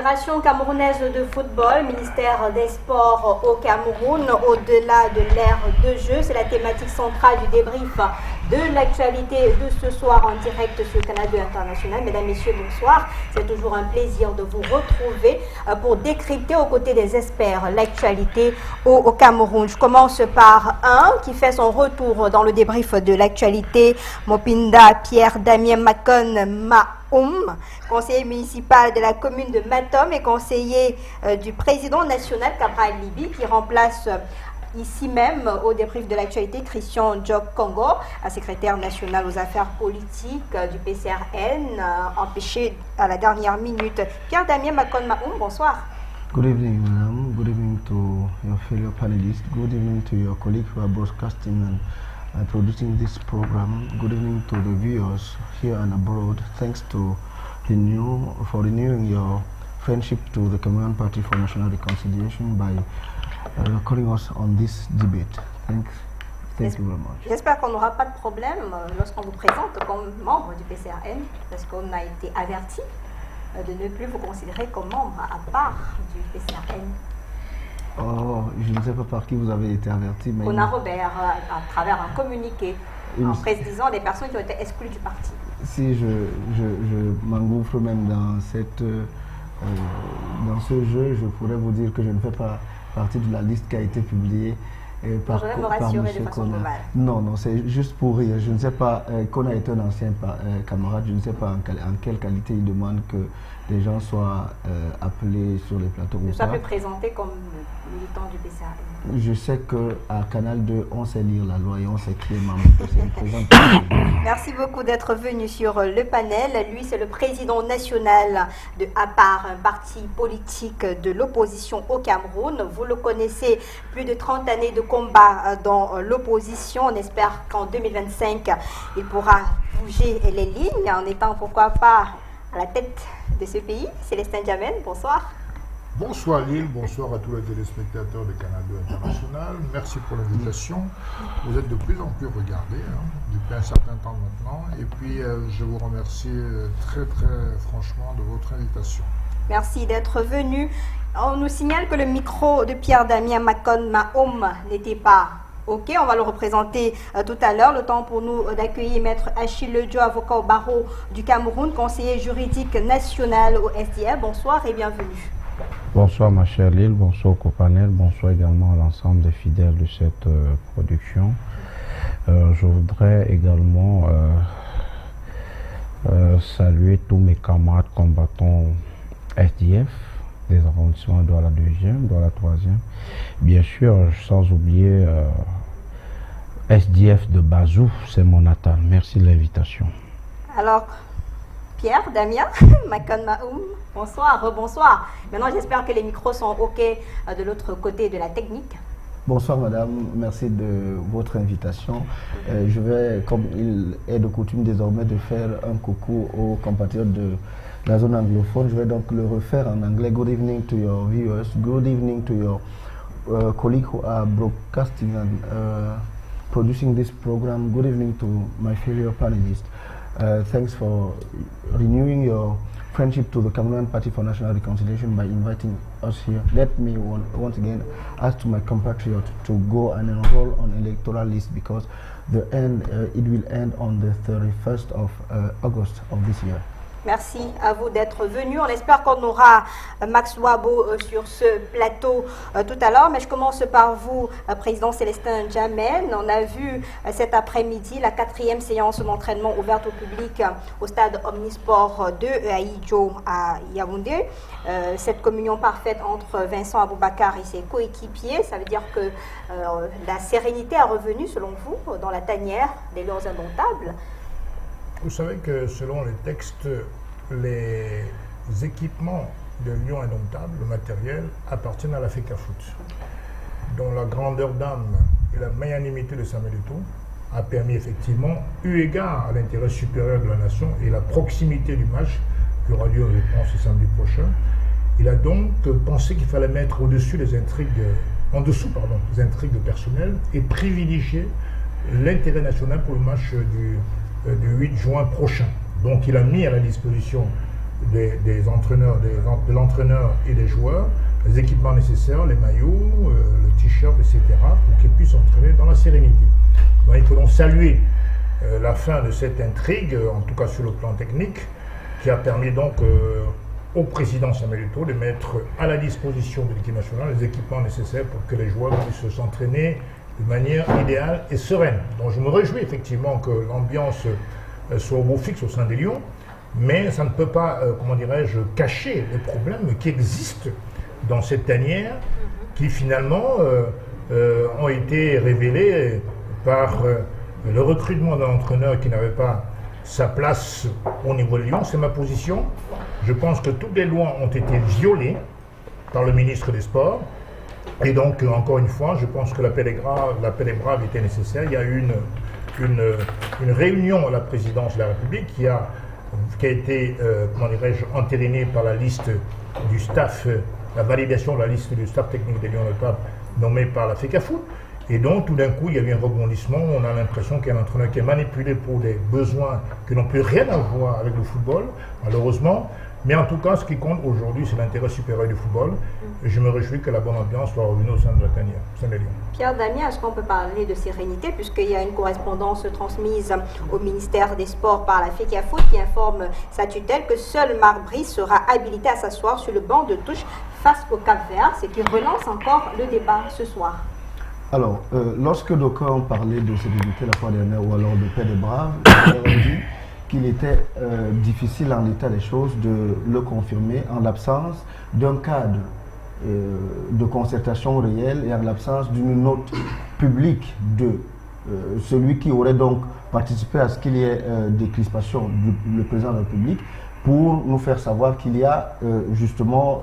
Fédération camerounaise de football, ministère des Sports au Cameroun, au-delà de l'ère de jeu, c'est la thématique centrale du débrief de l'actualité de ce soir en direct sur Canal 2 International. Mesdames, Messieurs, bonsoir. C'est toujours un plaisir de vous retrouver pour décrypter aux côtés des experts l'actualité au Cameroun. Je commence par un qui fait son retour dans le débrief de l'actualité, Mopinda Pierre Damien Makon Maoum, conseiller municipal de la commune de Matom et conseiller du président national Cabral Libi, qui remplace ici même au débrief de l'actualité Christian Job Congo, secrétaire national aux affaires politiques du PCRN, empêché à la dernière minute. Pierre Damien Makon Maoum, bonsoir. Good evening, madam. Good evening to your fellow panelists. Good evening to your colleagues who are broadcasting and producing this program. Good evening to the viewers here and abroad. Thanks to renewing your friendship to the Cameroon Party for National Reconciliation by calling us on this debate. Thank you very much. J'espère qu'on n'aura pas de problème lorsqu'on vous présente comme membre du PCRN, parce qu'on a été averti de ne plus vous considérer comme membre à part du PCRN. Oh, je ne sais pas par qui vous avez été averti, mais... Connard Robert, à travers un communiqué, en précisant les personnes qui ont été exclues du parti. Si je m'engouffre même dans ce jeu, je pourrais vous dire que je ne fais pas partie de la liste qui a été publiée par M. Kona. Non, c'est juste pour rire. Je ne sais pas, Kona est un ancien camarade, je ne sais pas en quelle qualité il demande que les gens soient appelés sur les plateaux. Je ne sois plus présenté comme militant du PCRN. Je sais qu'à Canal 2, on sait lire la loi et on sait qui est membre. Merci beaucoup d'être venu sur le panel. Lui, c'est le président national de APAR, un parti politique de l'opposition au Cameroun. Vous le connaissez, plus de 30 années de combat dans l'opposition. On espère qu'en 2025, il pourra bouger les lignes en étant, pourquoi pas, à la tête de ce pays. Célestin Djamène, bonsoir. Bonsoir Lille, bonsoir à tous les téléspectateurs de Canal 2 International. Merci pour l'invitation. Vous êtes de plus en plus regardés depuis un certain temps maintenant. Et puis je vous remercie très franchement de votre invitation. Merci d'être venu. On nous signale que le micro de Pierre Damien Makon Maoum n'était pas OK. On va le représenter tout à l'heure. Le temps pour nous d'accueillir Maître Achille Ledio, avocat au barreau du Cameroun, conseiller juridique national au SDF. Bonsoir et bienvenue. Bonsoir ma chère Lille, bonsoir au copanel, bonsoir également à l'ensemble des fidèles de cette production. Je voudrais également saluer tous mes camarades combattants SDF, des arrondissements de la 2e, de la 3e. Bien sûr, sans oublier SDF de Bazou, c'est mon natal. Merci de l'invitation. Alors, Pierre Damien Makon Maoum, bonsoir, rebonsoir. Maintenant, j'espère que les micros sont OK de l'autre côté de la technique. Bonsoir madame, merci de votre invitation. Je vais, comme il est de coutume désormais, de faire un coucou aux compatriotes de la zone anglophone. Je vais donc le refaire en anglais. Good evening to your viewers. Good evening to your colleagues who are broadcasting and producing this program. Good evening to my fellow panelists. Thanks for renewing your friendship to the Cameroon Party for National Reconciliation by inviting us here. Let me once again ask to my compatriots to go and enroll on electoral list because it will end on the 31st of August of this year. Merci à vous d'être venu. On espère qu'on aura Max Wabo sur ce plateau tout à l'heure. Mais je commence par vous, Président Célestin Djamène. On a vu cet après-midi la 4e séance d'entraînement ouverte au public au stade Omnisport de Aïdjo à Yaoundé. Cette communion parfaite entre Vincent Aboubakar et ses coéquipiers, ça veut dire que la sérénité est revenue, selon vous, dans la tanière des Lions Indomptables. Vous savez que selon les textes, les équipements de Lions Indomptables, le matériel, appartiennent à la FECAFOOT, dont la grandeur d'âme et la magnanimité de Samuel Eto'o a permis effectivement, eu égard à l'intérêt supérieur de la nation et la proximité du match qui aura lieu ce samedi prochain, il a donc pensé qu'il fallait mettre au-dessus des intrigues, des intrigues personnelles et privilégier l'intérêt national pour le match du 8 juin prochain. Donc il a mis à la disposition des entraîneurs, de l'entraîneur et des joueurs, les équipements nécessaires, les maillots, le t-shirt, etc., pour qu'ils puissent s'entraîner dans la sérénité. Donc, il faut donc saluer la fin de cette intrigue, en tout cas sur le plan technique, qui a permis donc au président Samuel Eto'o de mettre à la disposition de l'équipe nationale les équipements nécessaires pour que les joueurs puissent s'entraîner de manière idéale et sereine. Donc je me réjouis effectivement que l'ambiance soit au beau fixe au sein des Lions, mais ça ne peut pas, comment dirais-je, cacher les problèmes qui existent dans cette tanière, qui finalement ont été révélés par le recrutement d'un entraîneur qui n'avait pas sa place au niveau de Lyon. C'est ma position. Je pense que toutes les lois ont été violées par le ministre des Sports. Et donc, encore une fois, je pense que l'appel est brave était nécessaire. Il y a eu une réunion à la présidence de la République qui a été, comment dirais-je, entérinée par la liste du staff, la validation de la liste du staff technique des Lions notables nommé par la FECAFOOT. Et donc, tout d'un coup, il y a eu un rebondissement. On a l'impression qu'il y a un entraîneur qui est manipulé pour des besoins qui n'ont plus rien à voir avec le football, malheureusement. Mais en tout cas, ce qui compte aujourd'hui, c'est l'intérêt supérieur du football. Et je me réjouis que la bonne ambiance soit revenue au sein de la tanière, au sein des Lions. Pierre Damien, est-ce qu'on peut parler de sérénité, puisqu'il y a une correspondance transmise au ministère des Sports par la FECAFOOT qui informe sa tutelle que seul Marc Brice sera habilité à s'asseoir sur le banc de touche face au Cap-Vert, ce qui relance encore le débat ce soir. Alors, lorsque d'aucuns parlaient de sérénité la fois dernière, ou alors de paix des braves, j'ai dit qu'il était difficile en l'état des choses de le confirmer en l'absence d'un cadre de concertation réelle et en l'absence d'une note publique de celui qui aurait donc participé à ce qu'il y ait des crispations du président de la République pour nous faire savoir qu'il y a justement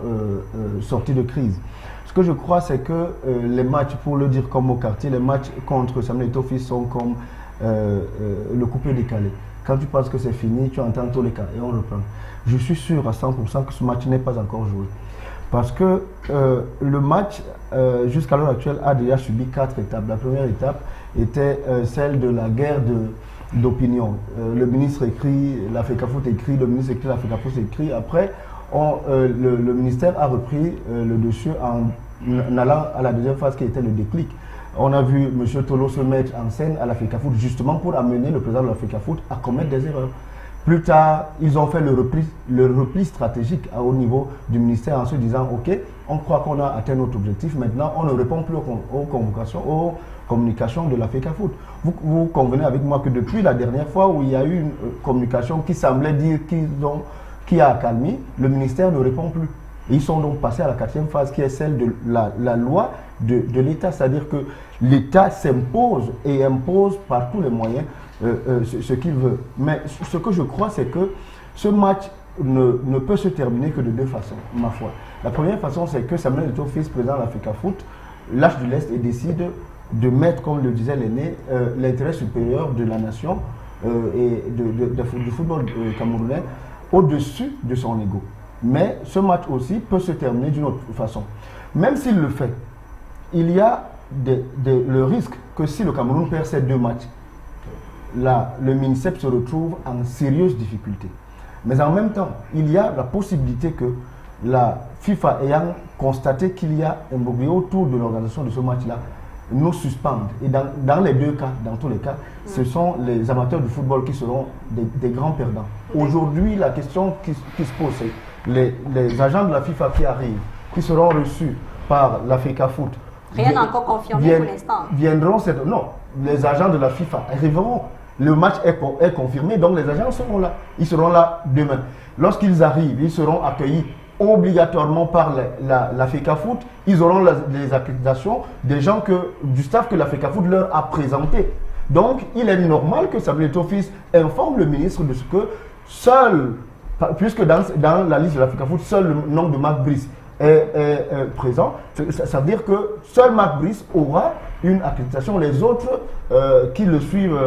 sortie de crise. Ce que je crois, c'est que les matchs, pour le dire comme au quartier, les matchs contre Samuel Eto'o sont comme le coupé décalé. Quand tu penses que c'est fini, tu entends tous les cas et on reprend. Je suis sûr à 100% que ce match n'est pas encore joué. Parce que le match, jusqu'à l'heure actuelle, a déjà subi 4 étapes. La première étape était celle de la guerre d'opinion. Le ministre écrit, la FECAFOOT écrit, le ministre écrit, la FECAFOOT écrit. Après, le ministère a repris le dessus en allant à la deuxième phase qui était le déclic. On a vu M. Tolo se mettre en scène à la FECAFOOT justement pour amener le président de la FECAFOOT à commettre des erreurs. Plus tard, ils ont fait le repli stratégique à haut niveau du ministère en se disant « Ok, on croit qu'on a atteint notre objectif, maintenant on ne répond plus aux convocations, aux communications de la FECAFOOT. » Vous convenez avec moi que depuis la dernière fois où il y a eu une communication qui semblait dire qui a accalmie, le ministère ne répond plus. Et ils sont donc passés à la 4e phase qui est celle de la loi de l'État, c'est-à-dire que l'État s'impose et impose par tous les moyens ce qu'il veut. Mais ce que je crois, c'est que ce match ne peut se terminer que de 2 façons, ma foi. La première façon, c'est que Samuel Eto'o, vice-président de la FECAFOOT, lâche du lest et décide de mettre, comme le disait l'aîné, l'intérêt supérieur de la nation et du football camerounais au-dessus de son ego. Mais ce match aussi peut se terminer d'une autre façon. Même s'il le fait, il y a le risque que si le Cameroun perd ces 2 matchs, le MINICEP se retrouve en sérieuse difficulté. Mais en même temps, il y a la possibilité que la FIFA ayant constaté qu'il y a un imbroglio autour de l'organisation de ce match-là, nous suspende. Et dans les 2 cas, dans tous les cas, ce sont les amateurs du football qui seront des grands perdants. Aujourd'hui, la question qui se pose, c'est les agents de la FIFA qui arrivent, qui seront reçus par la FECAFOOT. Rien n'est encore confirmé pour l'instant. Non, les agents de la FIFA arriveront. Le match est confirmé, donc les agents seront là. Ils seront là demain. Lorsqu'ils arrivent, ils seront accueillis obligatoirement par la FECAFOOT. Ils auront les accréditations des gens du staff que la FECAFOOT leur a présenté. Donc, il est normal que Samuel Eto'o informe le ministre de ce que seul, puisque dans la liste de la FECAFOOT, seul le nom de Marc Brice est présent, ça veut dire que seul Marc Brice aura une accréditation. Les autres qui le suivent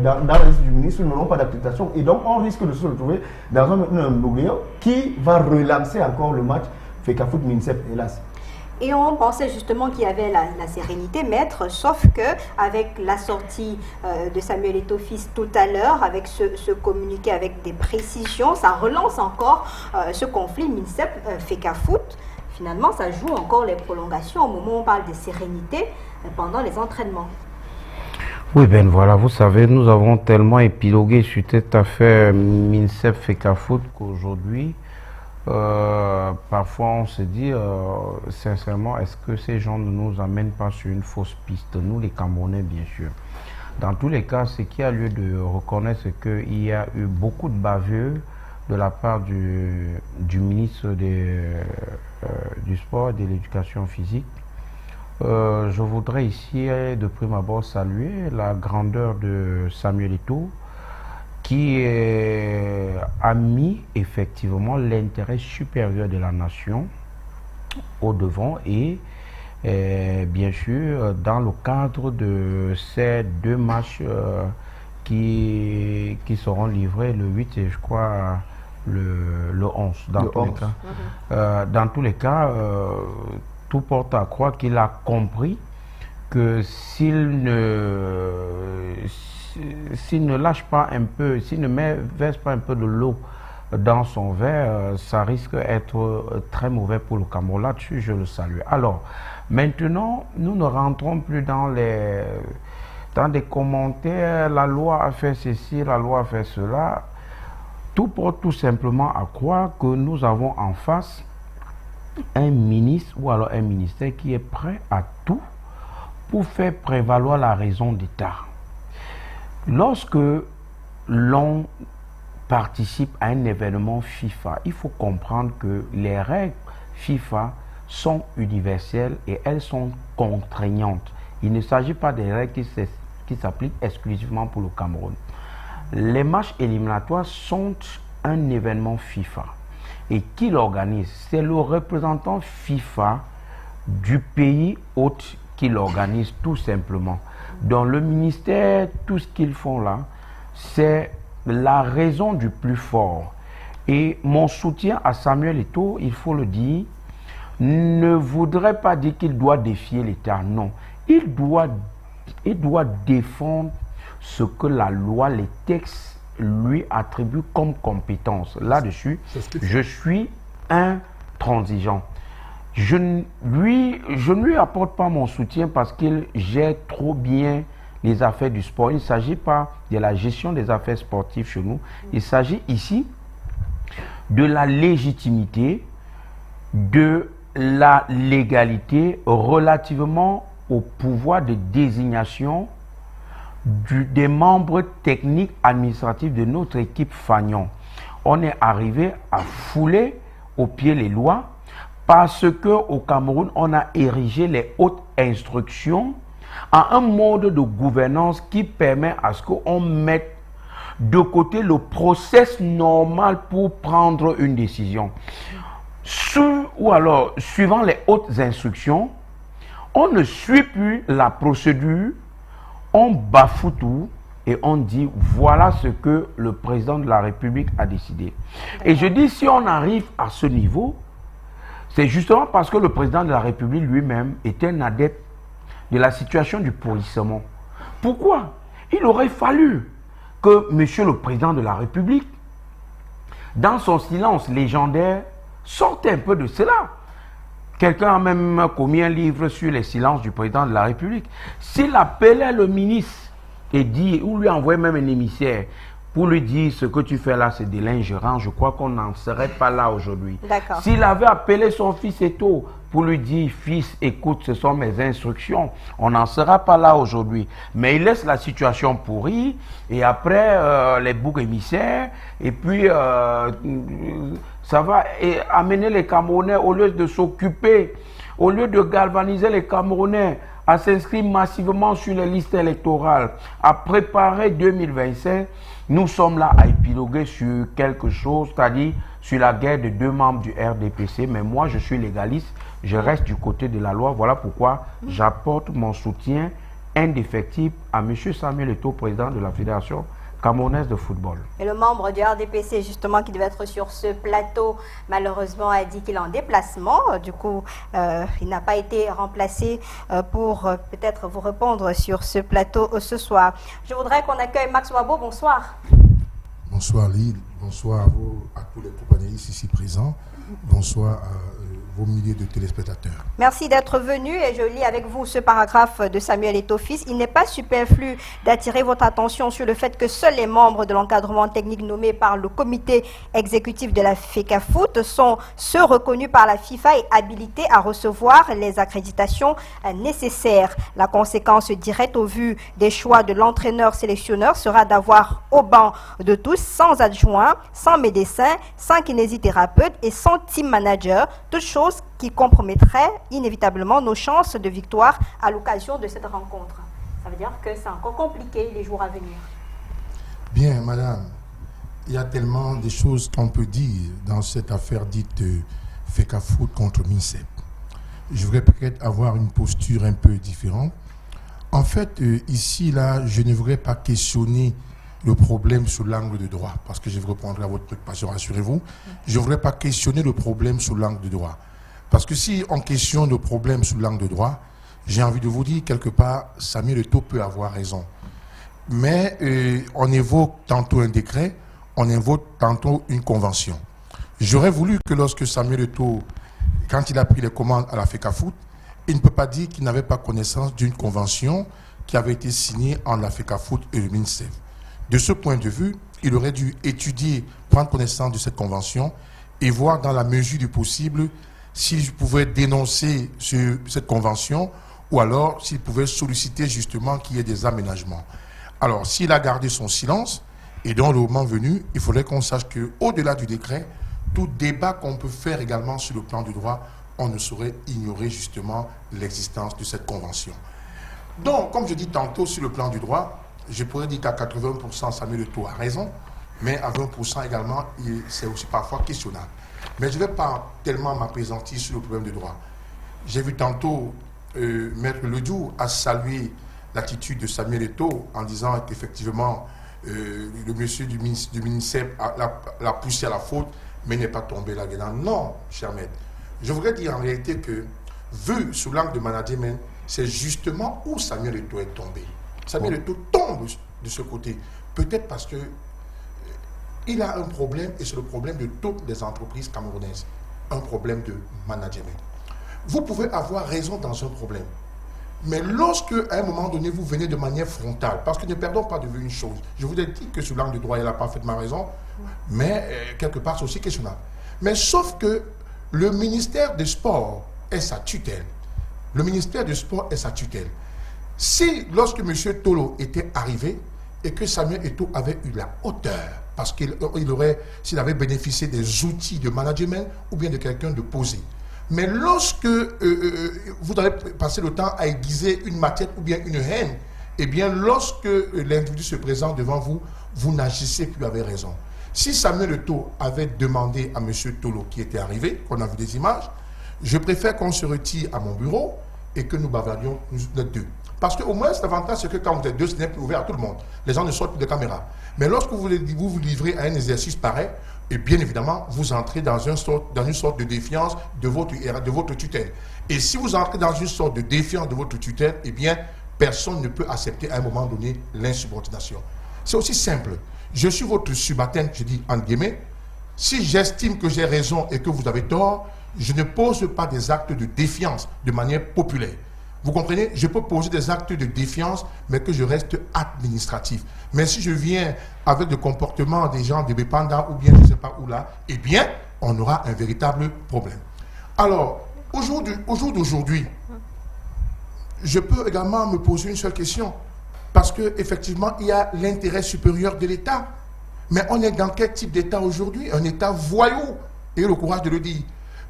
dans la liste du ministre n'auront pas d'accréditation. Et donc, on risque de se retrouver dans un imbroglio qui va relancer encore le match FECAFOOT-MINICEP, hélas. Et on pensait justement qu'il y avait la sérénité, maître, sauf que avec la sortie de Samuel Eto'o fils tout à l'heure, avec ce communiqué avec des précisions, ça relance encore ce conflit MINSEP-FECAFOOT. Finalement, ça joue encore les prolongations au moment où on parle de sérénité pendant les entraînements. Oui, ben voilà, vous savez, nous avons tellement épilogué sur cette affaire MINSEP-FECAFOOT qu'aujourd'hui, parfois on se dit sincèrement, est-ce que ces gens ne nous amènent pas sur une fausse piste, nous les Camerounais bien sûr. Dans tous les cas, ce qui a lieu de reconnaître, c'est qu'il y a eu beaucoup de bavures de la part du ministre du Sport et de l'Éducation physique. Je voudrais ici, de prime abord, saluer la grandeur de Samuel Eto'o, qui a mis effectivement l'intérêt supérieur de la nation au devant et bien sûr dans le cadre de ces 2 matchs qui seront livrés le 8 et je crois le 11 dans tous les cas. Dans tous les cas, tout porte à croire qu'il a compris que s'il ne lâche pas un peu, s'il ne verse pas un peu de l'eau dans son verre, ça risque d'être très mauvais pour le Cameroun. Là-dessus, je le salue. Alors, maintenant, nous ne rentrons plus dans des commentaires, la loi a fait ceci, la loi a fait cela. Tout porte tout simplement à croire que nous avons en face un ministre ou alors un ministère qui est prêt à tout pour faire prévaloir la raison d'État. Lorsque l'on participe à un événement FIFA, il faut comprendre que les règles FIFA sont universelles et elles sont contraignantes. Il ne s'agit pas des règles qui s'appliquent exclusivement pour le Cameroun. Les matchs éliminatoires sont un événement FIFA. Et qui l'organise? C'est le représentant FIFA du pays hôte qui l'organise tout simplement. Dans le ministère, tout ce qu'ils font là, c'est la raison du plus fort. Et mon soutien à Samuel Eto'o, il faut le dire, ne voudrait pas dire qu'il doit défier l'État. Non, il doit défendre ce que la loi, les textes lui attribue comme compétence. Là-dessus, je suis intransigeant. Je ne lui apporte pas mon soutien parce qu'il gère trop bien les affaires du sport. Il ne s'agit pas de la gestion des affaires sportives chez nous. Il s'agit ici de la légitimité, de la légalité relativement au pouvoir de désignation des membres techniques administratifs de notre équipe Fagnon. On est arrivé à fouler au pied les lois parce qu'au Cameroun, on a érigé les hautes instructions en un mode de gouvernance qui permet à ce qu'on mette de côté le process normal pour prendre une décision. Suivant les hautes instructions, on ne suit plus la procédure, on bafoue tout et on dit voilà ce que le président de la République a décidé. Et je dis si on arrive à ce niveau, c'est justement parce que le président de la République lui-même est un adepte de la situation du pourrissement. Pourquoi? Il aurait fallu que monsieur le président de la République, dans son silence légendaire, sorte un peu de cela. Quelqu'un a même commis un livre sur les silences du président de la République. S'il appelait le ministre et dit, ou lui envoyait même un émissaire pour lui dire ce que tu fais là, c'est de l'ingérence, je crois qu'on n'en serait pas là aujourd'hui. S'il avait appelé son fils Eto'o pour lui dire, fils, écoute, ce sont mes instructions, on n'en sera pas là aujourd'hui. Mais il laisse la situation pourrie et après les boucs émissaires et puis ça va amener les Camerounais, au lieu de s'occuper, au lieu de galvaniser les Camerounais à s'inscrire massivement sur les listes électorales, à préparer 2025, nous sommes là à épiloguer sur quelque chose, c'est-à-dire sur la guerre de 2 membres du RDPC. Mais moi, je suis légaliste, je reste du côté de la loi. Voilà pourquoi j'apporte mon soutien indéfectible à M. Samuel Eto'o, président de la Fédération camerounaise de football. Et le membre du RDPC, justement, qui devait être sur ce plateau, malheureusement, a dit qu'il est en déplacement. Du coup, il n'a pas été remplacé pour peut-être vous répondre sur ce plateau ce soir. Je voudrais qu'on accueille Max Wabo. Bonsoir. Bonsoir Lille, bonsoir à tous les panélistes ici présents, bonsoir à vos milliers de téléspectateurs. Merci d'être venu et je lis avec vous ce paragraphe de Samuel Eto'o-Fils. Il n'est pas superflu d'attirer votre attention sur le fait que seuls les membres de l'encadrement technique nommés par le comité exécutif de la FECAFOOT sont ceux reconnus par la FIFA et habilités à recevoir les accréditations nécessaires. La conséquence directe au vu des choix de l'entraîneur-sélectionneur sera d'avoir au banc de tous, sans adjoint, sans médecin, sans kinésithérapeute et sans team manager, toutes choses qui compromettrait inévitablement nos chances de victoire à l'occasion de cette rencontre. Ça veut dire que c'est encore compliqué les jours à venir. Bien, madame, il y a tellement de choses qu'on peut dire dans cette affaire dite FECAFOOT contre MINSEP. Je voudrais peut-être avoir une posture un peu différente. En fait, ici, là, je ne voudrais pas questionner le problème sous l'angle de droit, parce que je vous répondrai à votre préoccupation, rassurez-vous. Je ne voudrais pas questionner le problème sous l'angle de droit. Parce que si on questionne le problème sous l'angle de droit, j'ai envie de vous dire, quelque part, Samuel Eto'o peut avoir raison. Mais on évoque tantôt un décret, on évoque tantôt une convention. J'aurais voulu que lorsque Samuel Eto'o, quand il a pris les commandes à la FECAFOOT, il ne peut pas dire qu'il n'avait pas connaissance d'une convention qui avait été signée entre la FECAFOOT et le MINSEP. De ce point de vue, il aurait dû étudier, prendre connaissance de cette convention et voir dans la mesure du possible s'il pouvait dénoncer cette convention ou alors s'il pouvait solliciter justement qu'il y ait des aménagements. Alors, s'il a gardé son silence, et dans le moment venu, il faudrait qu'on sache qu'au-delà du décret, tout débat qu'on peut faire également sur le plan du droit, on ne saurait ignorer justement l'existence de cette convention. Donc, comme je dis tantôt sur le plan du droit, je pourrais dire qu'à 80%, Samuel Eto'o a raison, mais à 20% également, c'est aussi parfois questionnable. Mais je ne vais pas tellement m'appesantir sur le problème de droit. J'ai vu tantôt Maître Ledoux a salué l'attitude de Samuel Eto'o en disant qu'effectivement, le monsieur du MINSEP l'a poussé à la faute, mais n'est pas tombé là-dedans. Non, cher maître. Je voudrais dire en réalité que, vu sous l'angle de management, c'est justement où Samuel Eto'o est tombé. Samuel Eto'o tombe de ce côté. Peut-être parce que il a un problème, et c'est le problème de toutes les entreprises camerounaises, un problème de management. Vous pouvez avoir raison dans un problème, mais lorsque, à un moment donné, vous venez de manière frontale, parce que ne perdons pas de vue une chose, je vous ai dit que sous l'angle du droit, il a parfaitement raison, mais quelque part, c'est aussi questionnable. Mais sauf que le ministère des Sports est sa tutelle. Le ministère des Sports est sa tutelle. Si, lorsque M. Tolo était arrivé et que Samuel Eto'o avait eu la hauteur, parce qu'il aurait, s'il avait bénéficié des outils de management ou bien de quelqu'un de posé. Mais lorsque vous avez passé le temps à aiguiser une matière ou bien une haine, eh bien, lorsque l'individu se présente devant vous, vous n'agissez plus avec raison. Si Samuel Eto'o avait demandé à M. Tolo, qui était arrivé, qu'on a vu des images, je préfère qu'on se retire à mon bureau et que nous bavardions les deux. Parce qu'au moins, l'avantage, c'est que quand vous êtes deux, ce n'est plus ouvert à tout le monde. Les gens ne sortent plus de caméra. Mais lorsque vous vous livrez à un exercice pareil, et bien évidemment, vous entrez dans une sorte de défiance de votre tutelle. Et si vous entrez dans une sorte de défiance de votre tutelle, eh bien, personne ne peut accepter à un moment donné l'insubordination. C'est aussi simple. Je suis votre subalterne, je dis entre guillemets. Si j'estime que j'ai raison et que vous avez tort, je ne pose pas des actes de défiance de manière populaire. Vous comprenez? Je peux poser des actes de défiance, mais que je reste administratif. Mais si je viens avec le comportement des gens de Bépanda ou bien je ne sais pas où là, eh bien, on aura un véritable problème. Alors, au jour d'aujourd'hui, je peux également me poser une seule question. Parce qu'effectivement, il y a l'intérêt supérieur de l'État. Mais on est dans quel type d'État aujourd'hui? Un État voyou. Et le courage de le dire.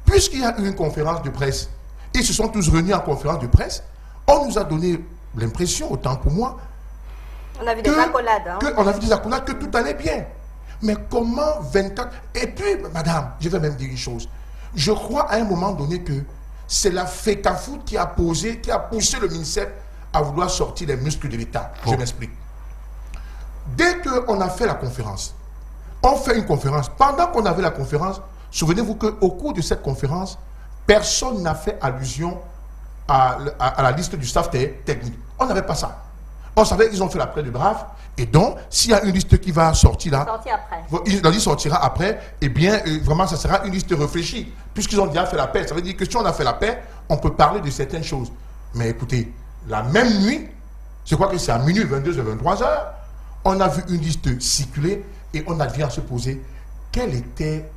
Puisqu'il y a eu une conférence de presse, ils se sont tous réunis en conférence de presse, on nous a donné l'impression, autant pour moi, on a vu des accolades. On a vu des accolades, que tout allait bien. Mais comment 24... Et puis, madame, je vais même dire une chose. Je crois à un moment donné que c'est la FECAFOOT qui a poussé le MINSEP à vouloir sortir les muscles de l'État. Je m'explique. dès qu'on a fait la conférence, on fait une conférence. Pendant qu'on avait la conférence, souvenez-vous qu'au cours de cette conférence, personne n'a fait allusion à la liste du staff technique. On n'avait pas ça. On savait qu'ils ont fait la prête de brave. Et donc, s'il y a une liste qui va sortir là, la liste sortira après, eh bien, vraiment, ça sera une liste réfléchie. Puisqu'ils ont déjà fait la paix. Ça veut dire que si on a fait la paix, on peut parler de certaines choses. Mais écoutez, la même nuit, je crois que c'est à minuit, 22h, 23h, on a vu une liste circuler et on a dû se poser quelle était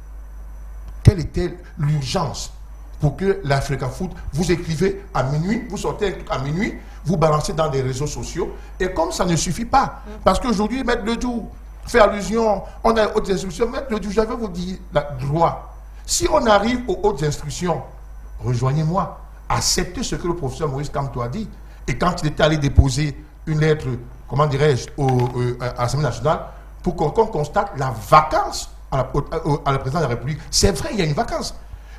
l'urgence pour que l'Africa Foot, vous écrivez à minuit, vous sortez à minuit, vous balancez dans des réseaux sociaux, et comme ça ne suffit pas, parce qu'aujourd'hui, Maître Ledoux fait allusion, on a hautes instructions, Maître Ledoux, je vais vous dire la droit. Si on arrive aux hautes instructions, rejoignez-moi, acceptez ce que le professeur Maurice Kamto a dit, et quand il était allé déposer une lettre, comment dirais-je, à l'Assemblée nationale, pour qu'on constate la vacance à la présidence de la République. C'est vrai, il y a une vacance.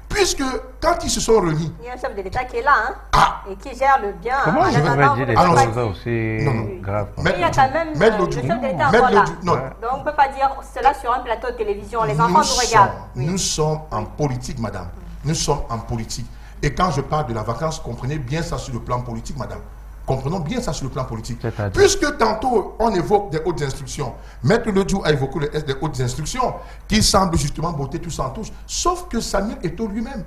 Puisque quand ils se sont réunis... Il y a un chef de l'État qui est là, hein, et qui gère le bien. Comment je vais dire des choses aussi graves? Mais il y a quand même le chef de l'État encore là. Donc on ne peut pas dire cela sur un plateau de télévision. Les enfants nous regardent. Nous sommes en politique, madame. Nous sommes en politique. Et quand je parle de la vacance, comprenez bien ça sur le plan politique, madame. Comprenons bien ça sur le plan politique. Puisque tantôt, on évoque des hautes instructions. Maître Ledoux a évoqué des hautes instructions qui semblent justement botter tous en touche. Sauf que Samuel Eto'o lui-même,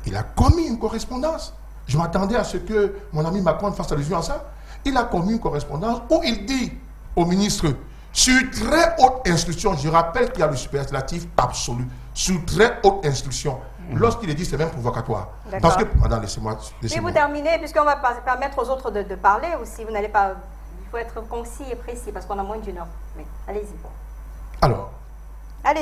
il a commis une correspondance. Je m'attendais à ce que mon ami Macron fasse allusion à ça. Il a commis une correspondance où il dit au ministre, sur très haute instruction, je rappelle qu'il y a le superlatif absolu, sur très haute instruction. Lorsqu'il est dit, c'est même provocatoire. Parce que, madame, laissez-moi. Et vous terminez, puisqu'on va permettre aux autres de parler aussi. Vous n'allez pas. Il faut être concis et précis, parce qu'on a moins d'une heure. Mais allez-y. Alors,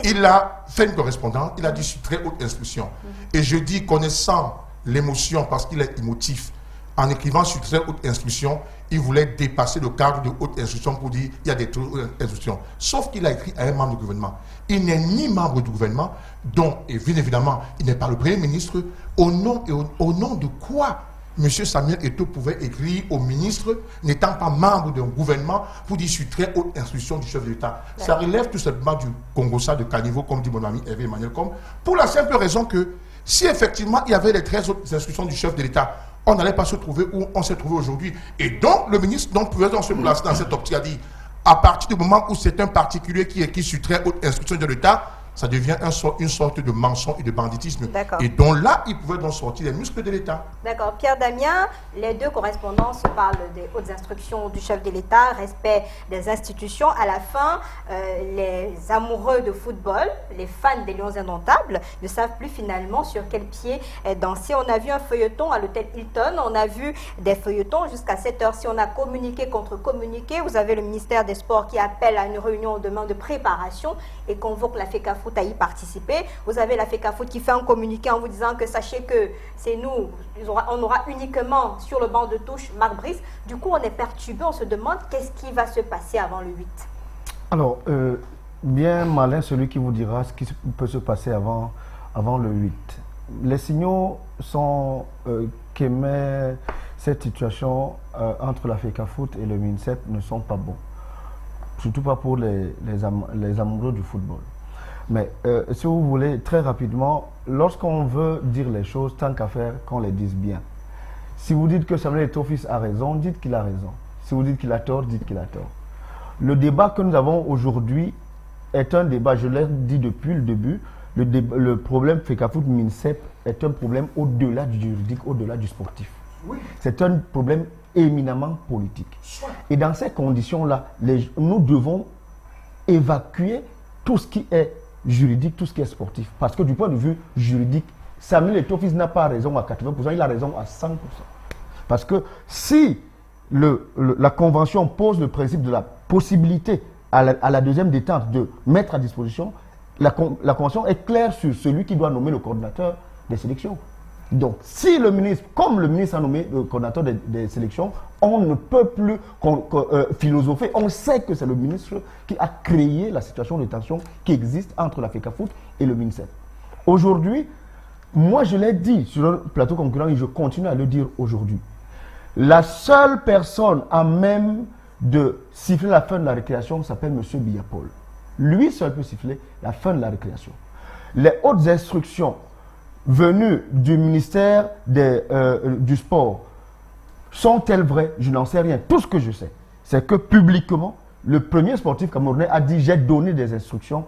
il a fait une correspondance, il a dit sur très haute instruction. Et je dis, connaissant l'émotion, parce qu'il est émotif, en écrivant sur très haute instruction, il voulait dépasser le cadre de haute instruction pour dire il y a des très hautes instructions. Sauf qu'il a écrit à un membre du gouvernement. Il n'est ni membre du gouvernement, dont, et bien évidemment, il n'est pas le Premier ministre. Au nom de quoi M. Samuel Eto'o pouvait écrire au ministre, n'étant pas membre d'un gouvernement, pour dire sur très haute instruction du chef de l'État. Ça relève tout simplement du Congo-ça de caniveau, comme dit mon ami Hervé Emmanuel Com, pour la simple raison que si effectivement il y avait les très hautes instructions du chef de l'État, on n'allait pas se trouver où on s'est trouvé aujourd'hui. Et donc, le ministre pouvait se placer dans cette optique, a dit, à partir du moment où c'est un particulier qui écrit sur très haute instruction de l'État, ça devient une sorte de mensonge et de banditisme. Et donc là, il pouvait donc sortir les muscles de l'État. D'accord. Pierre Damien, les deux correspondances parlent des hautes instructions du chef de l'État, respect des institutions. À la fin, les amoureux de football, les fans des Lions Indomptables, ne savent plus finalement sur quel pied danser. On a vu un feuilleton à l'hôtel Hilton, on a vu des feuilletons jusqu'à 7 heures. Si on a communiqué contre communiqué, vous avez le ministère des Sports qui appelle à une réunion demain de préparation et convoque la FECAFOOT à y participer. Vous avez la FECAFOOT qui fait un communiqué en vous disant que sachez que c'est nous, on aura uniquement sur le banc de touche Marc Brice. Du coup, on est perturbé, on se demande qu'est-ce qui va se passer avant le 8. Alors, bien malin celui qui vous dira ce qui peut se passer avant le 8. Les signaux sont qu'émet cette situation entre la FECAFOOT et le MINSEP ne sont pas bons. Surtout pas pour les amoureux du football. Mais si vous voulez, très rapidement, lorsqu'on veut dire les choses, tant qu'à faire qu'on les dise bien. Si vous dites que Samuel Eto'o fils a raison, dites qu'il a raison. Si vous dites qu'il a tort, dites qu'il a tort. Le débat que nous avons aujourd'hui est un débat, je l'ai dit depuis le début, le problème FECAFOOT-MINSEP est un problème au-delà du juridique, au-delà du sportif. Oui. C'est un problème éminemment politique. Et dans ces conditions-là, nous devons évacuer tout ce qui est juridique, tout ce qui est sportif. Parce que du point de vue juridique, Samuel Eto'o fils n'a pas raison à 80%, il a raison à 100%. Parce que si la Convention pose le principe de la possibilité à la deuxième détente de mettre à disposition, la Convention est claire sur celui qui doit nommer le coordinateur des sélections. Donc, si le ministre, comme le ministre a nommé le coordinateur des sélections, on ne peut plus philosopher. On sait que c'est le ministre qui a créé la situation de tension qui existe entre la FECAFOOT et le MINSEP. Aujourd'hui, moi je l'ai dit sur un plateau concurrent et je continue à le dire aujourd'hui. La seule personne à même de siffler la fin de la récréation s'appelle M. Biapol. Lui seul peut siffler la fin de la récréation. Les hautes instructions venues du ministère du sport sont-elles vraies? Je n'en sais rien. Tout ce que je sais, c'est que publiquement, le premier sportif camerounais a dit « j'ai donné des instructions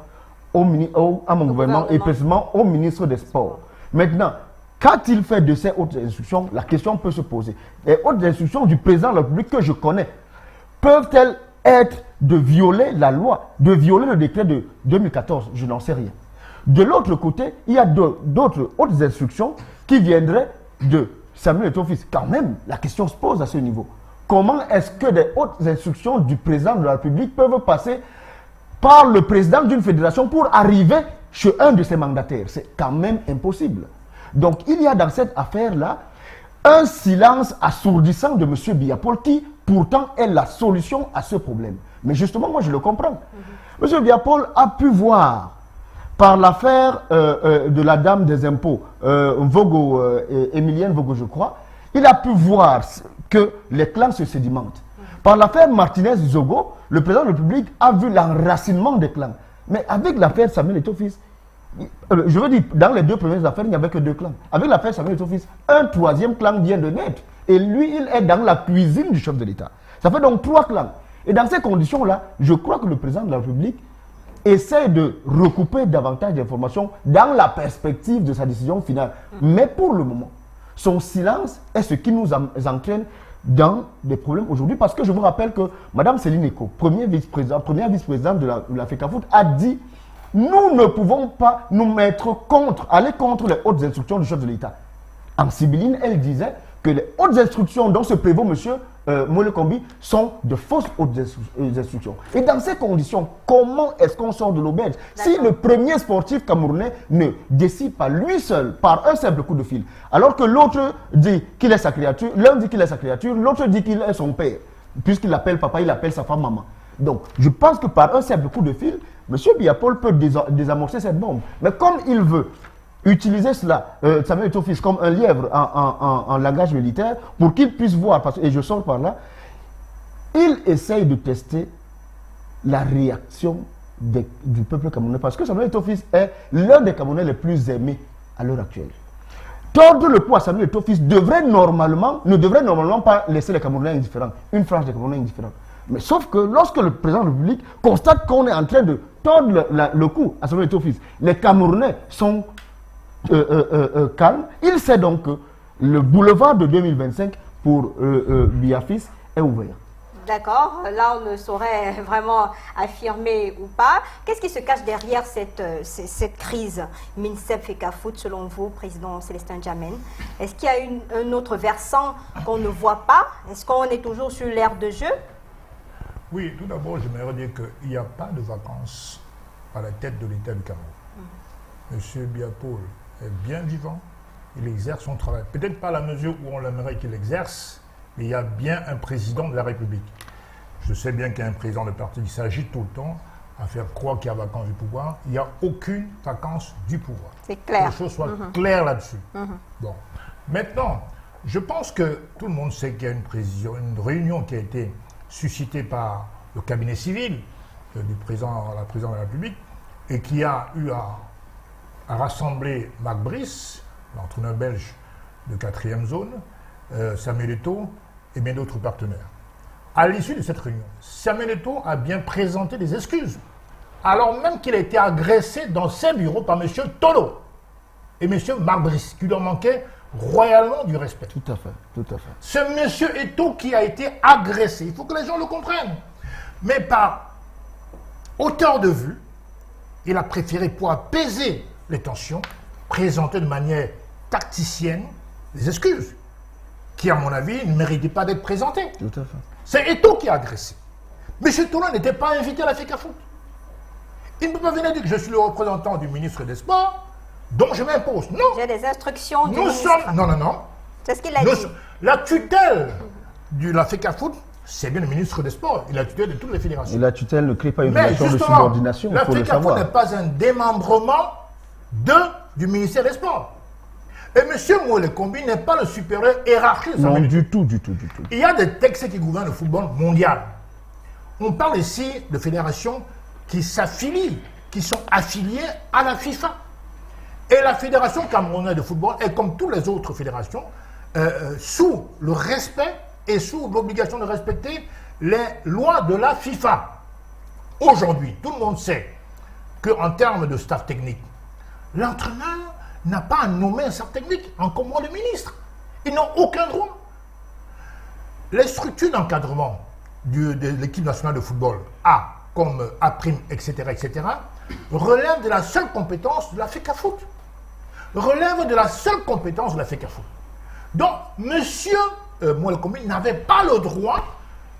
à mon gouvernement et précisément au ministre des Sports ». Maintenant, quand il fait de ces hautes instructions, la question peut se poser. Les hautes instructions du président de la République que je connais, peuvent-elles être de violer la loi, de violer le décret de 2014? Je n'en sais rien. De l'autre côté, il y a d'autres hautes instructions qui viendraient de Samuel Eto'o-Fils. Quand même, la question se pose à ce niveau. Comment est-ce que des hautes instructions du président de la République peuvent passer par le président d'une fédération pour arriver chez un de ses mandataires? C'est quand même impossible. Donc, il y a dans cette affaire-là un silence assourdissant de M. Biapol qui, pourtant, est la solution à ce problème. Mais justement, moi, je le comprends. M. Biapol a pu voir, par l'affaire de la dame des impôts, Émilienne Vogo, je crois, il a pu voir que les clans se sédimentent. Par l'affaire Martinez-Zogo, le président de la République a vu l'enracinement des clans. Mais avec l'affaire Samuel Eto'o-Fils, je veux dire, dans les deux premières affaires, il n'y avait que deux clans. Avec l'affaire Samuel Eto'o-Fils, un troisième clan vient de naître. Et lui, il est dans la cuisine du chef de l'État. Ça fait donc 3 clans. Et dans ces conditions-là, je crois que le président de la République essaie de recouper davantage d'informations dans la perspective de sa décision finale. Mais pour le moment, son silence est ce qui nous entraîne dans des problèmes aujourd'hui. Parce que je vous rappelle que Mme Céline Eko, première vice-présidente de la FECAFOOT, a dit « Nous ne pouvons pas nous mettre aller contre les hautes instructions du chef de l'État ». En sibylline, elle disait que les hautes instructions dont se prévaut M. Mole Kombi sont de fausses hautes instructions. Et dans ces conditions, comment est-ce qu'on sort de l'auberge? Si le premier sportif camerounais ne décide pas lui seul, par un simple coup de fil, alors que l'autre dit qu'il est sa créature, l'un dit qu'il est sa créature, l'autre dit qu'il est son père. Puisqu'il l'appelle papa, il appelle sa femme maman. Donc, je pense que par un simple coup de fil, M. Biapol peut désamorcer cette bombe. Mais comme il veut utiliser cela, Samuel Eto'o-Fils, comme un lièvre en langage militaire, pour qu'il puisse voir, et je sors par là, il essaye de tester la réaction du peuple camerounais, parce que Samuel Eto'o-Fils est l'un des Camerounais les plus aimés à l'heure actuelle. Tordre le poids à Samuel Eto'o-Fils ne devrait normalement pas laisser les Camerounais indifférents, une frange des Camerounais indifférents. Mais sauf que lorsque le président de la République constate qu'on est en train de tordre le cou à Samuel Eto'o-Fils, les Camerounais sont calme. Il sait donc que le boulevard de 2025 pour Biafis est ouvert. D'accord, là on ne saurait vraiment affirmer ou pas. Qu'est-ce qui se cache derrière cette crise MINSEP FECAFOOT selon vous, président Célestin Djamène? Est-ce qu'il y a un autre versant qu'on ne voit pas? Est-ce qu'on est toujours sur l'ère de jeu? Oui, tout d'abord, j'aimerais dire qu'il n'y a pas de vacances à la tête de l'État du Cameroun. Monsieur Biapol est bien vivant, il exerce son travail. Peut-être pas à la mesure où on l'aimerait qu'il exerce, mais il y a bien un président de la République. Je sais bien qu'il y a un président de parti qui s'agit tout le temps à faire croire qu'il y a vacances du pouvoir. Il n'y a aucune vacance du pouvoir. C'est clair. Que les choses soient claires là-dessus. Bon. Maintenant, je pense que tout le monde sait qu'il y a une réunion qui a été suscitée par le cabinet civil du président de la République et qui a eu à rassembler Marc Brice, l'entraîneur belge de 4e zone, Samuel Eto'o et bien d'autres partenaires. À l'issue de cette réunion, Samuel Eto'o a bien présenté des excuses, alors même qu'il a été agressé dans ses bureaux par M. Tolo et M. Marc Brice, qui leur manquaient royalement du respect. Tout à fait, tout à fait. C'est M. Eto'o qui a été agressé, il faut que les gens le comprennent. Mais par hauteur de vue, il a préféré, pour apaiser les tensions, présenter de manière tacticienne des excuses qui, à mon avis, ne méritaient pas d'être présentées. Tout à fait. C'est Eto'o qui a agressé. M. Tolo n'était pas invité à la FECAFOOT. Il ne peut pas venir dire que je suis le représentant du ministre des Sports, dont je m'impose. Non. J'ai des instructions du ministre. Non. C'est ce qu'il a dit. La tutelle de la FECAFOOT, c'est bien le ministre des Sports. Il a la tutelle de toutes les fédérations. Et la tutelle ne crée pas une relation de subordination, il faut le savoir. La FECAFOOT n'est pas un démembrement du ministère des Sports. Et M. Mole Kombi n'est pas le supérieur hiérarchique de Non, du tout. Il y a des textes qui gouvernent le football mondial. on parle ici de fédérations qui s'affilient, qui sont affiliées à la FIFA. Et la Fédération camerounaise de football est comme toutes les autres fédérations, sous le respect et sous l'obligation de respecter les lois de la FIFA. Aujourd'hui, tout le monde sait qu'en termes de staff technique, l'entraîneur n'a pas à nommer un staff technique, encore moins le ministre. Ils n'ont aucun droit. Les structures d'encadrement de l'équipe nationale de football, A, comme A', etc., relèvent de la seule compétence de la FECAFOOT. Relèvent de la seule compétence de la FECAFOOT. Donc, monsieur Mouelkomi n'avait pas le droit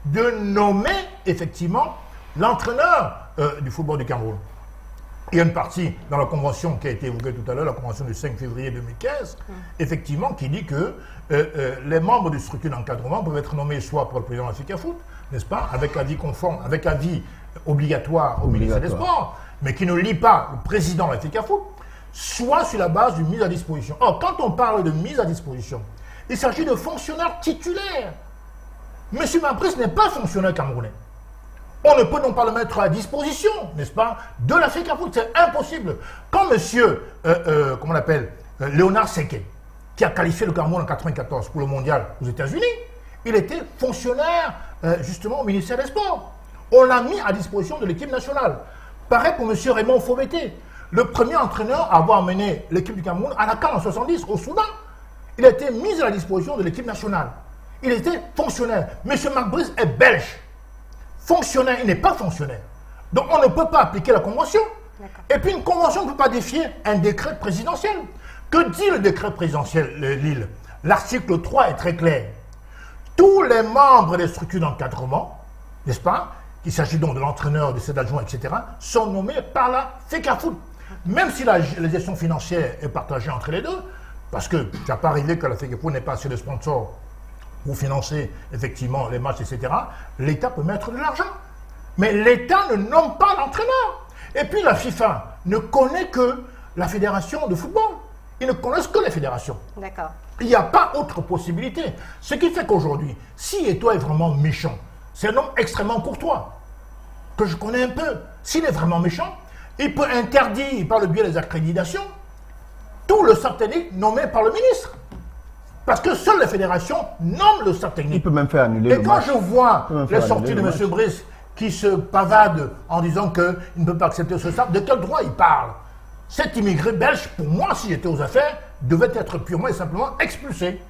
de nommer, effectivement, l'entraîneur du football du Cameroun. Il y a une partie dans la convention qui a été évoquée tout à l'heure, la convention du 5 février 2015, effectivement, qui dit que les membres de structure d'encadrement peuvent être nommés soit par le président de la FECAFOOT, n'est-ce pas, avec avis conforme, avec avis obligatoire au ministère des Sports, mais qui ne lie pas le président de la FECAFOOT, soit sur la base d'une mise à disposition. Or, quand on parle de mise à disposition, il s'agit de fonctionnaires titulaires. M. Mabris n'est pas fonctionnaire camerounais. On ne peut non pas le mettre à disposition, n'est-ce pas, de la FECAFOOT. C'est impossible. Quand M. Comment on appelle, Léonard Seké, qui a qualifié le Cameroun en 1994 pour le mondial aux États-Unis, il était fonctionnaire, justement, au ministère des Sports. On l'a mis à disposition de l'équipe nationale. Pareil pour M. Raymond Fauveté, le premier entraîneur à avoir mené l'équipe du Cameroun à la CAN en 1970 au Soudan. Il a été mis à la disposition de l'équipe nationale. Il était fonctionnaire. M. Marc Brice est belge. Fonctionnaire, il n'est pas fonctionnaire. Donc on ne peut pas appliquer la convention. Et puis une convention ne peut pas défier un décret présidentiel. Que dit le décret présidentiel, Lille? L'article 3 est très clair. Tous les membres des structures d'encadrement, n'est-ce pas, il s'agit donc de l'entraîneur, de ses adjoints, etc., sont nommés par la FECAFOOT. Même si la gestion financière est partagée entre les deux, parce que ça n'a pas arrivé que la FECAFOOT n'ait pas assez de sponsors pour financer effectivement les matchs, etc., l'État peut mettre de l'argent. Mais l'État ne nomme pas l'entraîneur. Et puis la FIFA ne connaît que la fédération de football. Ils ne connaissent que les fédérations. D'accord. Il n'y a pas autre possibilité. Ce qui fait qu'aujourd'hui, si Eto'o est vraiment méchant, c'est un homme extrêmement courtois, que je connais un peu. S'il est vraiment méchant, il peut interdire par le biais des accréditations tout le staff technique nommé par le ministre. Parce que seules les fédérations nomment le staff technique. Il peut même faire annuler le match. Et quand je vois les sorties de M. Brice qui se pavade en disant qu'il ne peut pas accepter ce staff, de quel droit il parle? Cet immigré belge, pour moi, s'il était aux affaires, devait être purement et simplement expulsé.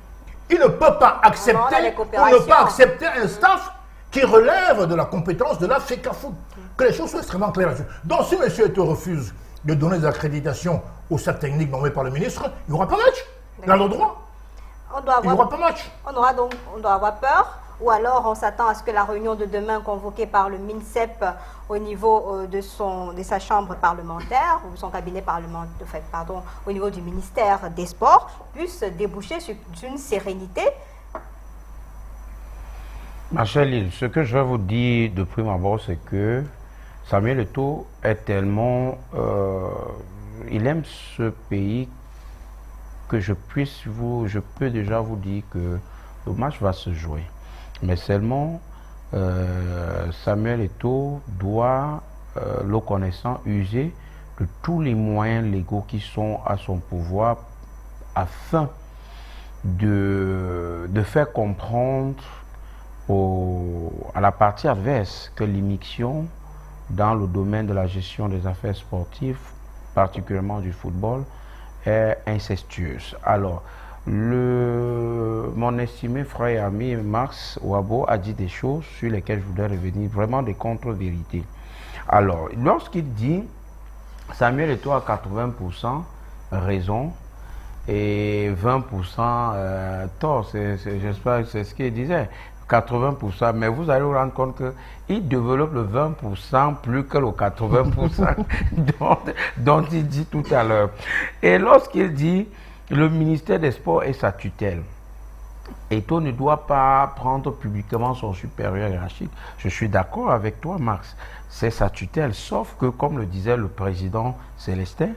Il ne peut pas accepter, un staff qui relève de la compétence de la FECAFOOT. Que les choses soient extrêmement claires là-dessus. Donc si M. Eto'o refuse de donner des accréditations au staff technique nommé par le ministre, il n'y aura pas match. Il a le droit. Il n'y aura pas match. On doit avoir peur, ou alors on s'attend à ce que la réunion de demain convoquée par le MINSEP au niveau de sa chambre parlementaire, ou son cabinet parlementaire, au niveau du ministère des Sports, puisse déboucher sur une sérénité. Ma chère Lille, ce que je vais vous dire de prime abord, c'est que Samuel Eto'o est tellement... il aime ce pays que je peux déjà vous dire que le match va se jouer. Mais seulement, Samuel Eto'o doit, le connaissant, user de tous les moyens légaux qui sont à son pouvoir afin de faire comprendre à la partie adverse que l'immixtion dans le domaine de la gestion des affaires sportives, particulièrement du football, est incestueuse. Alors, mon estimé frère et ami Max Wabo a dit des choses sur lesquelles je voudrais revenir, vraiment des contre-vérités. Alors, lorsqu'il dit Samuel Eto'o a 80% raison et 20% tort, j'espère que c'est ce qu'il disait. 80%, mais vous allez vous rendre compte qu'il développe le 20% plus que le 80% dont il dit tout à l'heure. Et lorsqu'il dit le ministère des Sports est sa tutelle, Eto'o ne doit pas prendre publiquement son supérieur hiérarchique. Je suis d'accord avec toi, Max. C'est sa tutelle, sauf que, comme le disait le président Célestin,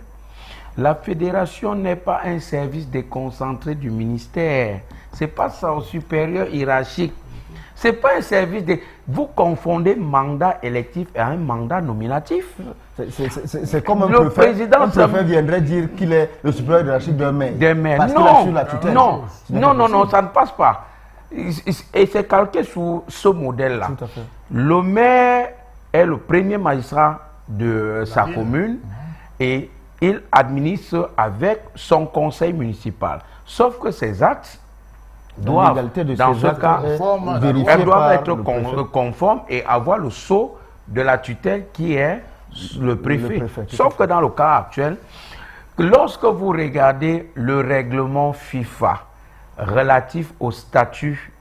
la fédération n'est pas un service déconcentré du ministère. Ce n'est pas son supérieur hiérarchique. C'est pas un service de... Vous confondez mandat électif et un mandat nominatif. C'est comme un Le président viendrait dire qu'il est le supérieur hiérarchique d'un maire. Parce qu'il non, assure la tutelle. non, ça ne passe pas. Et c'est calqué sur ce modèle-là. Tout à fait. Le maire est le premier magistrat de sa commune et il administre avec son conseil municipal. Sauf que ces actes doivent, dans ce cas, elles doivent être conformes et avoir le sceau de la tutelle qui est le préfet. Sauf que dans le cas actuel, lorsque vous regardez le règlement FIFA relatif au statut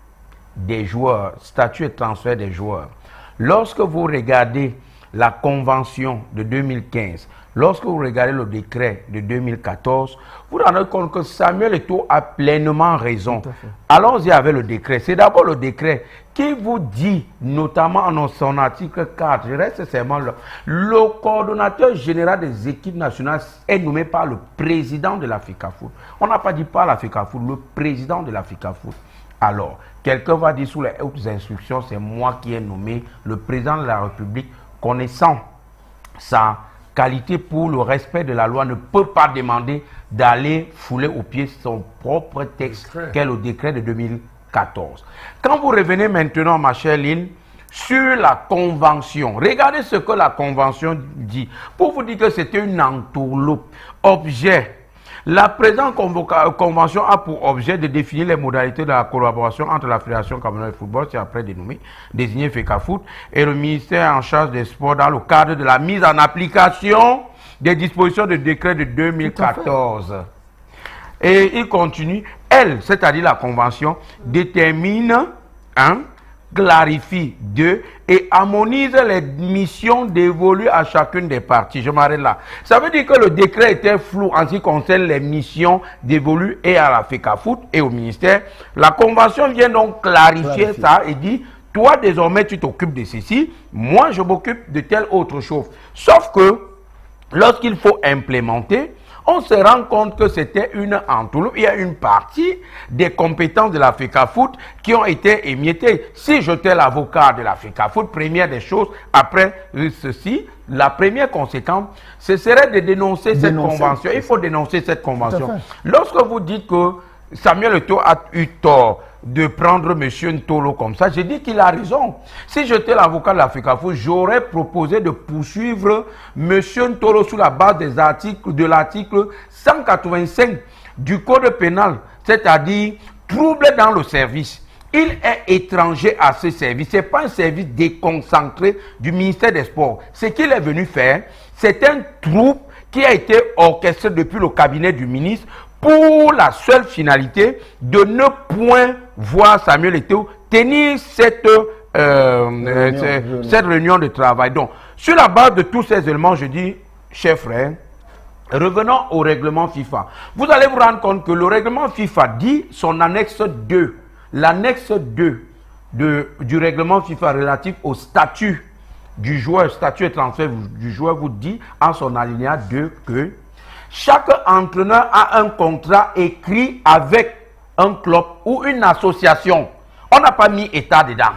des joueurs, statut et transfert des joueurs, lorsque vous regardez la convention de 2015, lorsque vous regardez le décret de 2014, vous vous rendez compte que Samuel Eto'o a pleinement raison. Allons-y avec le décret. C'est d'abord le décret qui vous dit, notamment en son article 4, je reste seulement là, le coordonnateur général des équipes nationales est nommé par le président de la FECAFOOT. On n'a pas dit par la FECAFOOT, le président de la FECAFOOT. Alors, quelqu'un va dire sous les hautes instructions, c'est moi qui ai nommé le président de la République, connaissant sa qualité pour le respect de la loi, ne peut pas demander d'aller fouler au pied son propre texte, qu'est le décret de 2014. Quand vous revenez maintenant, ma chère Lynn, sur la convention, regardez ce que la convention dit. Pour vous dire que c'était une entourloupe, objet. La présente convention a pour objet de définir les modalités de la collaboration entre la Fédération camerounaise de football, c'est après désigné FECAFOOT, et le ministère en charge des sports dans le cadre de la mise en application des dispositions du décret de 2014. Et il continue, elle, c'est-à-dire la convention, détermine, clarifie et harmonise les missions dévolues à chacune des parties. Je m'arrête là. Ça veut dire que le décret était flou en ce qui concerne les missions dévolues et à la FECAFOOT et au ministère. La convention vient donc clarifier ça et dit, toi désormais tu t'occupes de ceci, moi je m'occupe de telle autre chose. Sauf que lorsqu'il faut implémenter, on se rend compte que c'était une entourloupe. Il y a une partie des compétences de la FECAFOOT qui ont été émiettées. Si j'étais l'avocat de la FECAFOOT, première des choses, après ceci, la première conséquence, ce serait de dénoncer cette convention. Il faut dénoncer cette convention. Lorsque vous dites que Samuel Eto'o a eu tort de prendre M. Ntolo comme ça, j'ai dit qu'il a raison. Si j'étais l'avocat de la FECAFOOT, j'aurais proposé de poursuivre M. Ntolo sous la base des articles de l'article 185 du Code pénal, c'est-à-dire trouble dans le service. Il est étranger à ce service. Ce n'est pas un service déconcentré du ministère des Sports. Ce qu'il est venu faire, c'est un trouble qui a été orchestré depuis le cabinet du ministre pour la seule finalité de ne point voir Samuel Eto'o tenir cette réunion de travail. Donc, sur la base de tous ces éléments, je dis, chers frères, revenons au règlement FIFA. Vous allez vous rendre compte que le règlement FIFA dit, son annexe 2, l'annexe 2 du règlement FIFA relatif au statut du joueur, statut et transfert du joueur, vous dit en son alinéa 2 que chaque entraîneur a un contrat écrit avec un club ou une association. On n'a pas mis État dedans.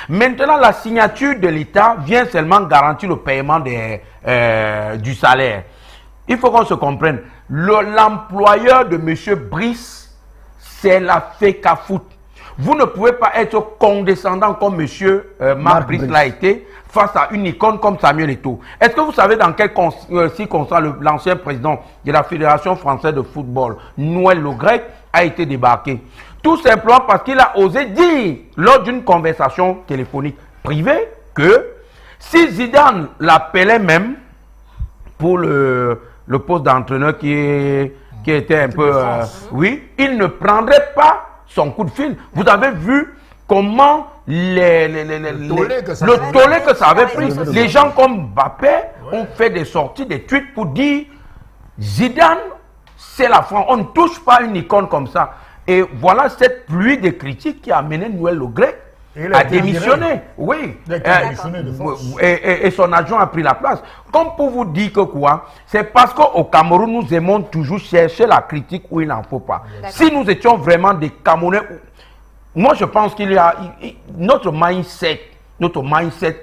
Maintenant, la signature de l'État vient seulement garantir le paiement du salaire. Il faut qu'on se comprenne. L'employeur de M. Brice, c'est la FECAFOOT. Vous ne pouvez pas être condescendant comme M. Marc Brice l'a été face à une icône comme Samuel Eto'o. Est-ce que vous savez dans quel circonstance l'ancien président de la Fédération française de football, Noël Le Graët, a été débarqué? Tout simplement parce qu'il a osé dire lors d'une conversation téléphonique privée que si Zidane l'appelait même pour le poste d'entraîneur qui était un peu... oui, il ne prendrait pas son coup de fil. Vous avez vu comment le tollé que ça avait pris. Les gens comme Mbappé ont fait des sorties, des tweets pour dire Zidane, c'est la France. On ne touche pas une icône comme ça. Et voilà cette pluie de critiques qui a amené Noël Le Graët à démissionner. Oui. Et son adjoint a pris la place. Comme pour vous dire que quoi, c'est parce qu'au Cameroun, nous aimons toujours chercher la critique où il n'en faut pas. Si nous étions vraiment des Camerounais moi je pense qu'il y a notre mindset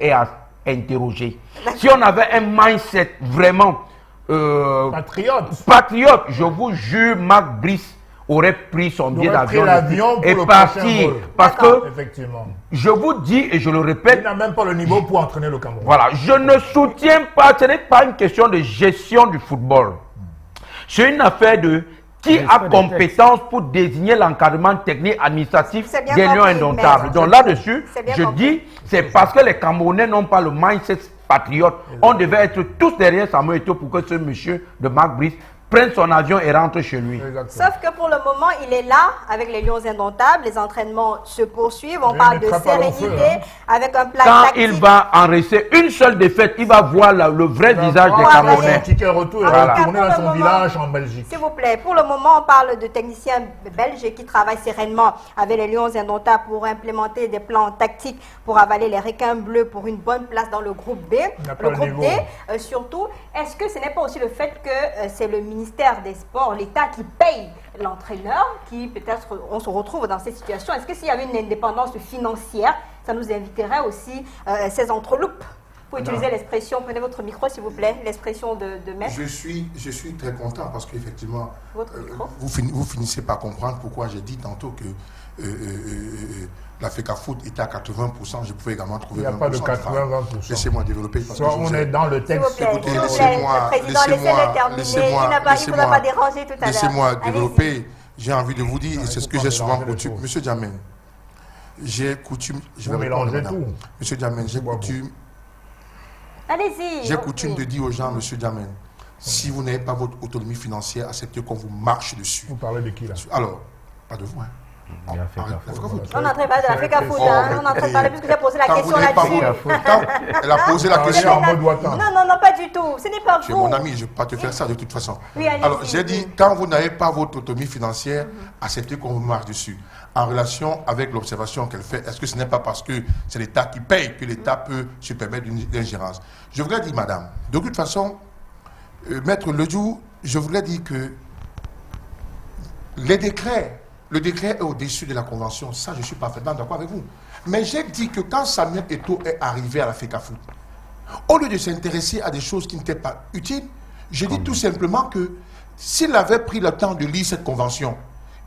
est à interroger. Si on avait un mindset vraiment patriote, je vous jure, Marc Brice aurait pris son billet d'avion et parti. Parce que, effectivement, je vous dis et je le répète, il n'a même pas le niveau pour entraîner le Cameroun. Voilà, je ne soutiens pas, ce n'est pas une question de gestion du football. C'est une affaire de qui a compétence pour désigner l'encadrement technique administratif des Lions indomptables. Donc là-dessus, je dis, c'est parce que les Camerounais n'ont pas le mindset patriote. On devait être tous derrière Samuel Eto'o pour que ce monsieur de Marc Brice prenne son avion et rentre chez lui. Sauf que pour le moment, il est là avec les Lions indomptables. Les entraînements se poursuivent. On parle de sérénité avec un plan Quand tactique. il va enregistrer une seule défaite, il va voir le vrai visage des Camerounais. Son ticket retour, il va retourner dans son village en Belgique. S'il vous plaît, pour le moment, on parle de techniciens belges qui travaillent sereinement avec les Lions indomptables pour implémenter des plans tactiques pour avaler les requins bleus pour une bonne place dans le groupe B. Le groupe D, surtout. Est-ce que ce n'est pas aussi le fait que c'est le ministère des Sports, l'État qui paye l'entraîneur, qui peut-être on se retrouve dans cette situation? Est-ce que s'il y avait une indépendance financière, ça nous inviterait aussi ces entreloupes? Pour utiliser l'expression, prenez votre micro s'il vous plaît, l'expression de maître. Je suis très content parce qu'effectivement, vous finissez par comprendre pourquoi j'ai dit tantôt que la FECAFOOT était à 80%, je pouvais également trouver 20%. Il n'y a pas de 80-20%. Laissez-moi développer. Parce que on est dans le texte. Écoutez, laissez-moi développer. J'ai envie de vous dire, et c'est ce que j'ai souvent coutume. Monsieur Djamène, j'ai coutume. Je vais mélanger tout. Monsieur Djamène, j'ai coutume. Allez-y. J'ai coutume de dire aux gens, monsieur Djamène, si vous n'avez pas votre autonomie financière, acceptez qu'on vous marche dessus. Vous parlez de qui là? Alors, pas de vous, hein. On n'entrait pas de la FECAFOOT, on n'entrait pas puisque j'ai posé la question là-dessus. Elle a posé la question. Non, pas du tout. Ce n'est pas vous. Tu es mon ami, je ne vais pas te faire ça de toute façon. Oui, alors, j'ai dit, quand vous n'avez pas votre autonomie financière, acceptez qu'on vous marche dessus. En relation avec l'observation qu'elle fait, est-ce que ce n'est pas parce que c'est l'État qui paye que l'État peut se permettre une ingérence? Je voudrais dire, madame, de toute façon, Maître Ledoux, je voudrais dire que le décret est au-dessus de la Convention. Ça, je suis parfaitement d'accord avec vous. Mais j'ai dit que quand Samuel Eto'o est arrivé à la FECAFOOT, au lieu de s'intéresser à des choses qui n'étaient pas utiles, je dis tout simplement que s'il avait pris le temps de lire cette convention,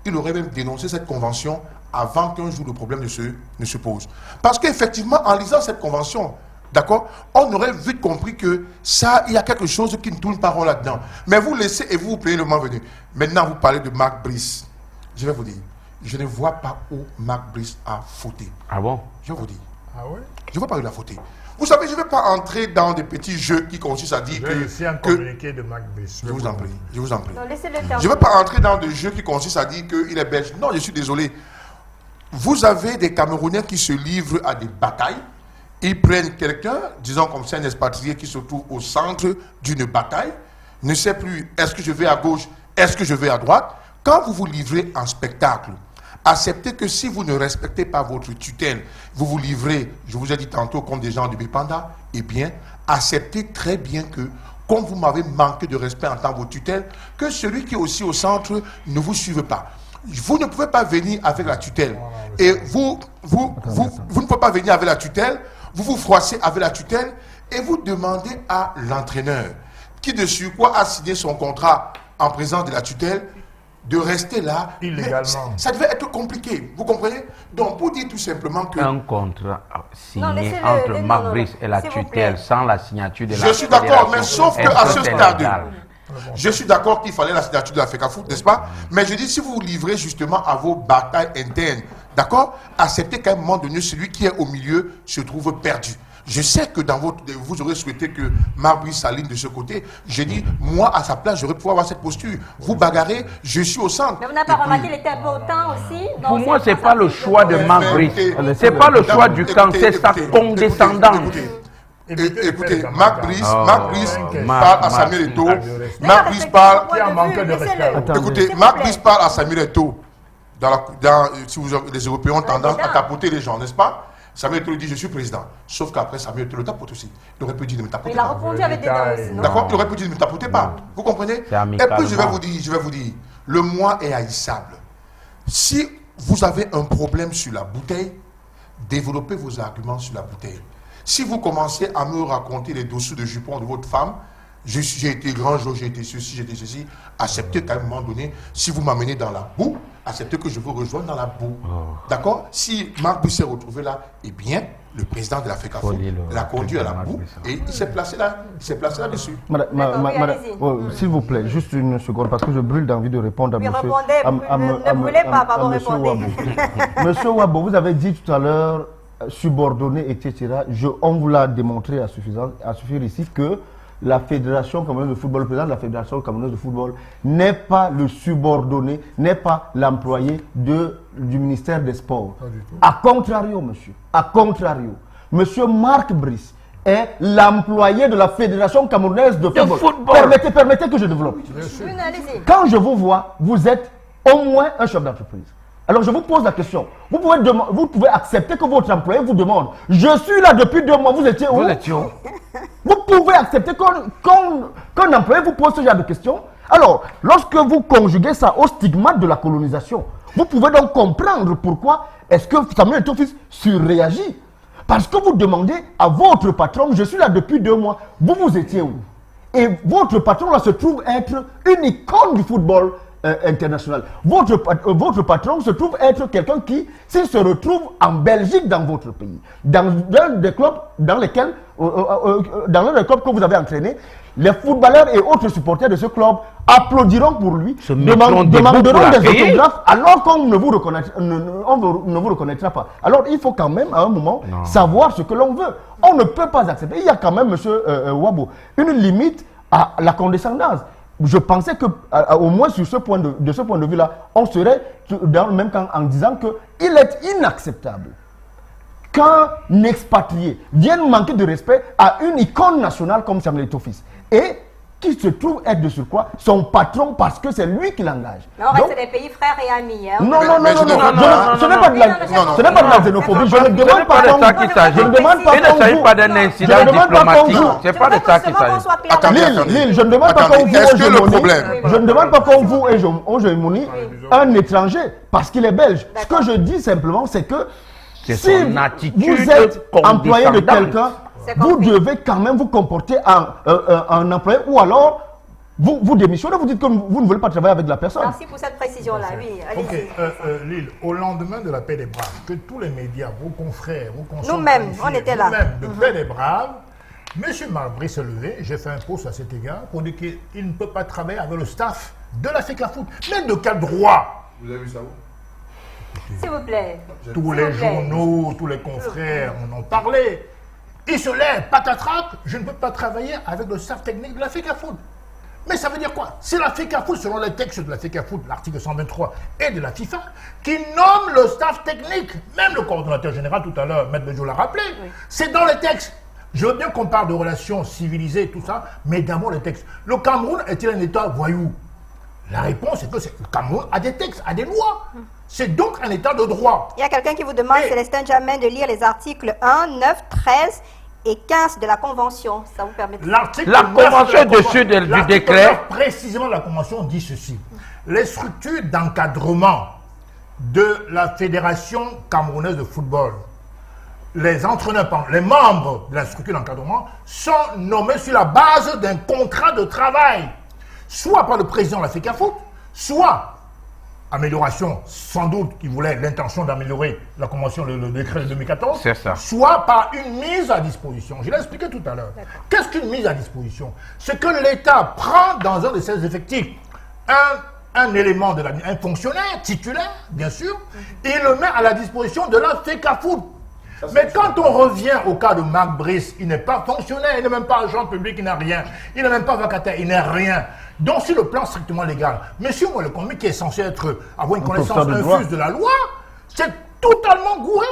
il aurait même dénoncé cette convention avant qu'un jour le problème ne se pose. Parce qu'effectivement, en lisant cette convention, d'accord, on aurait vite compris que ça, il y a quelque chose qui ne tourne pas rond là-dedans. Mais vous laissez et vous payez le moment venu. Maintenant, vous parlez de Marc Brice. Je vais vous dire, je ne vois pas où Marc Brice a fauté. Ah bon? Je vais vous dire. Ah ouais? Je ne vois pas où il a fauté. Vous savez, je ne vais pas entrer dans des petits jeux qui consistent à dire que... un communiqué de Marc Brice. Je vous en prie, je vous en prie. Non, je ne vais pas entrer dans des jeux qui consistent à dire qu'il est belge. Non, je suis désolé. Vous avez des Camerounais qui se livrent à des batailles. Ils prennent quelqu'un, disons comme c'est un expatrié qui se trouve au centre d'une bataille, ne sait plus, est-ce que je vais à gauche, est-ce que je vais à droite. Quand vous vous livrez en spectacle, acceptez que si vous ne respectez pas votre tutelle, vous vous livrez, je vous ai dit tantôt, comme des gens de Bipanda, eh bien, acceptez très bien que, comme vous m'avez manqué de respect en tant que tutelle, que celui qui est aussi au centre ne vous suive pas. Vous ne pouvez pas venir avec la tutelle. Et vous ne pouvez pas venir avec la tutelle, vous vous froissez avec la tutelle et vous demandez à l'entraîneur, qui de surcroît a signé son contrat en présence de la tutelle, de rester là. Illégalement. Ça devait être compliqué, vous comprenez? Donc, pour dire tout simplement que... Un contrat signé entre Marc Brice et la tutelle sans la signature de la Je suis d'accord, mais sauf qu'à ce stade, je suis d'accord qu'il fallait la signature de la FECAFOOT, n'est-ce pas? Mais je dis, si vous vous livrez justement à vos batailles internes, d'accord? Acceptez qu'à un moment donné, celui qui est au milieu se trouve perdu. Je sais que dans vous aurez souhaité que Marc Brice s'aligne de ce côté. J'ai dit, moi, à sa place, j'aurais pu avoir cette posture. Vous bagarrez, je suis au centre. Mais vous n'avez pas remarqué, il était un peu au temps aussi? Pour moi, ce n'est pas le choix de Marc Brice. Ce n'est pas le choix du camp, c'est sa condescendance. Écoutez, Marc Brice parle à Samuel Eto'o. Marc Brice parle... Écoutez, Marc Brice parle à Samuel Eto'o. Si les Européens ont tendance à tapoter les gens, n'est-ce pas? Samuel Eto'o dit je suis président. Sauf qu'après Samuel Eto'o le tapote aussi. Il aurait pu dire ne me tapotez pas. Il a répondu avec des dents aussi. D'accord? Il aurait pu dire ne me tapotez pas. Vous comprenez? Et puis je vais vous dire, le moi est haïssable. Si vous avez un problème sur la bouteille, développez vos arguments sur la bouteille. Si vous commencez à me raconter les dessous de jupons de votre femme, j'ai été grand jour, j'ai été ceci, acceptez qu'à un moment donné, si vous m'amenez dans la boue, acceptez que je vous rejoigne dans la boue. D'accord? Si Marc Brice s'est retrouvé là, eh bien, le président de la FECAFOOT l'a conduit à la boue et il s'est placé là-dessus. S'il vous plaît, juste une seconde, parce que je brûle d'envie de répondre à monsieur. Ne brûlez pas, pardon, répondez. Monsieur Wabo, vous avez dit tout à l'heure, subordonné, etc. On vous l'a démontré à suffire ici que la Fédération camerounaise de football, le président de la Fédération camerounaise de football n'est pas le subordonné, n'est pas l'employé du ministère des Sports. A contrario, monsieur. A contrario. Monsieur Marc Brice est l'employé de la Fédération camerounaise de football. Permettez que je développe. Quand je vous vois, vous êtes au moins un chef d'entreprise. Alors je vous pose la question. Vous pouvez accepter que votre employé vous demande « Je suis là depuis 2 mois, vous étiez où ?» Vous pouvez accepter qu'un employé vous pose ce genre de questions. Alors, lorsque vous conjuguez ça au stigmate de la colonisation, vous pouvez donc comprendre pourquoi est-ce que Samuel Eto'o-Fils surréagit. Parce que vous demandez à votre patron « Je suis là depuis 2 mois, vous étiez où ?» Et votre patron là se trouve être une icône du football international. Votre patron se trouve être quelqu'un qui, s'il se retrouve en Belgique dans votre pays, dans des clubs dans lesquels, dans l'un des clubs que vous avez entraîné, les footballeurs et autres supporters de ce club applaudiront pour lui, demanderont des autographes alors qu'on ne vous reconnaîtra pas. Alors il faut quand même à un moment savoir ce que l'on veut. On ne peut pas accepter. Il y a quand même, monsieur Wabo, une limite à la condescendance. Je pensais que, au moins de ce point de vue-là, on serait dans le même camp en disant qu'il est inacceptable qu'un expatrié vienne manquer de respect à une icône nationale comme Samuel Eto'o-Fils et qui se trouve être de surcroît son patron parce que c'est lui qui l'engage. Mais on reste des pays frères et amis. Hein. Non, ce n'est pas de la xénophobie. Je ne demande pas qu'on d'un incident diplomatique. C'est pas de ça qu'il s'agit. Lille, je ne demande pas qu'on vous hégémonie un étranger parce qu'il est belge. Ce que je dis simplement, c'est que si vous êtes employé de quelqu'un, vous devez quand même vous comporter en employé ou alors vous démissionnez, vous dites que vous ne voulez pas travailler avec la personne. Merci pour cette précision-là, oui. Ok, Lille, au lendemain de la paix des Braves, que tous les médias, vos confrères, vos consoeurs, nous-mêmes, on était là. Nous-mêmes, de paix des Braves, M. Marc Brice s'est levé, j'ai fait un post à cet égard pour dire qu'il ne peut pas travailler avec le staff de la FECAFOOT. Mais de quel droit? Vous avez vu ça où? S'il vous plaît. Tous les journaux, tous les confrères en ont parlé. Il se lève, patatrac, je ne peux pas travailler avec le staff technique de la FECAFOOT. Mais ça veut dire quoi? C'est la FECAFOOT, selon les textes de la FECAFOOT, l'article 123 et de la FIFA, qui nomme le staff technique. Même le coordonnateur général, tout à l'heure, M. Bejo l'a rappelé. Oui. C'est dans les textes. Je veux bien qu'on parle de relations civilisées, tout ça, mais d'abord les textes. Le Cameroun est-il un État voyou? La réponse est que le Cameroun a des textes, a des lois. C'est donc un État de droit. Il y a quelqu'un qui vous demande, Célestin Jamin, de lire les articles 1, 9, 13 et 15 de la Convention. Ça vous permet de... La Convention dessus du décret. Précisément, la Convention dit ceci. Les structures d'encadrement de la Fédération camerounaise de football, les entraîneurs, les membres de la structure d'encadrement sont nommés sur la base d'un contrat de travail, soit par le président de la FECAFOOT, soit amélioration, sans doute, qui voulait l'intention d'améliorer la convention, le décret de 2014, soit par une mise à disposition. Je l'ai expliqué tout à l'heure. Qu'est-ce qu'une mise à disposition? C'est que l'État prend dans un de ses effectifs un élément, un fonctionnaire titulaire, bien sûr, et le met à la disposition de la FECAFOOT. Mais quand on revient au cas de Marc Brice, il n'est pas fonctionnaire, il n'est même pas agent public, il n'a rien. Il n'est même pas vacataire, il n'a rien. Donc sur le plan strictement légal, monsieur Mwelekombi, qui est censé avoir une connaissance infuse de la loi, c'est totalement gouré.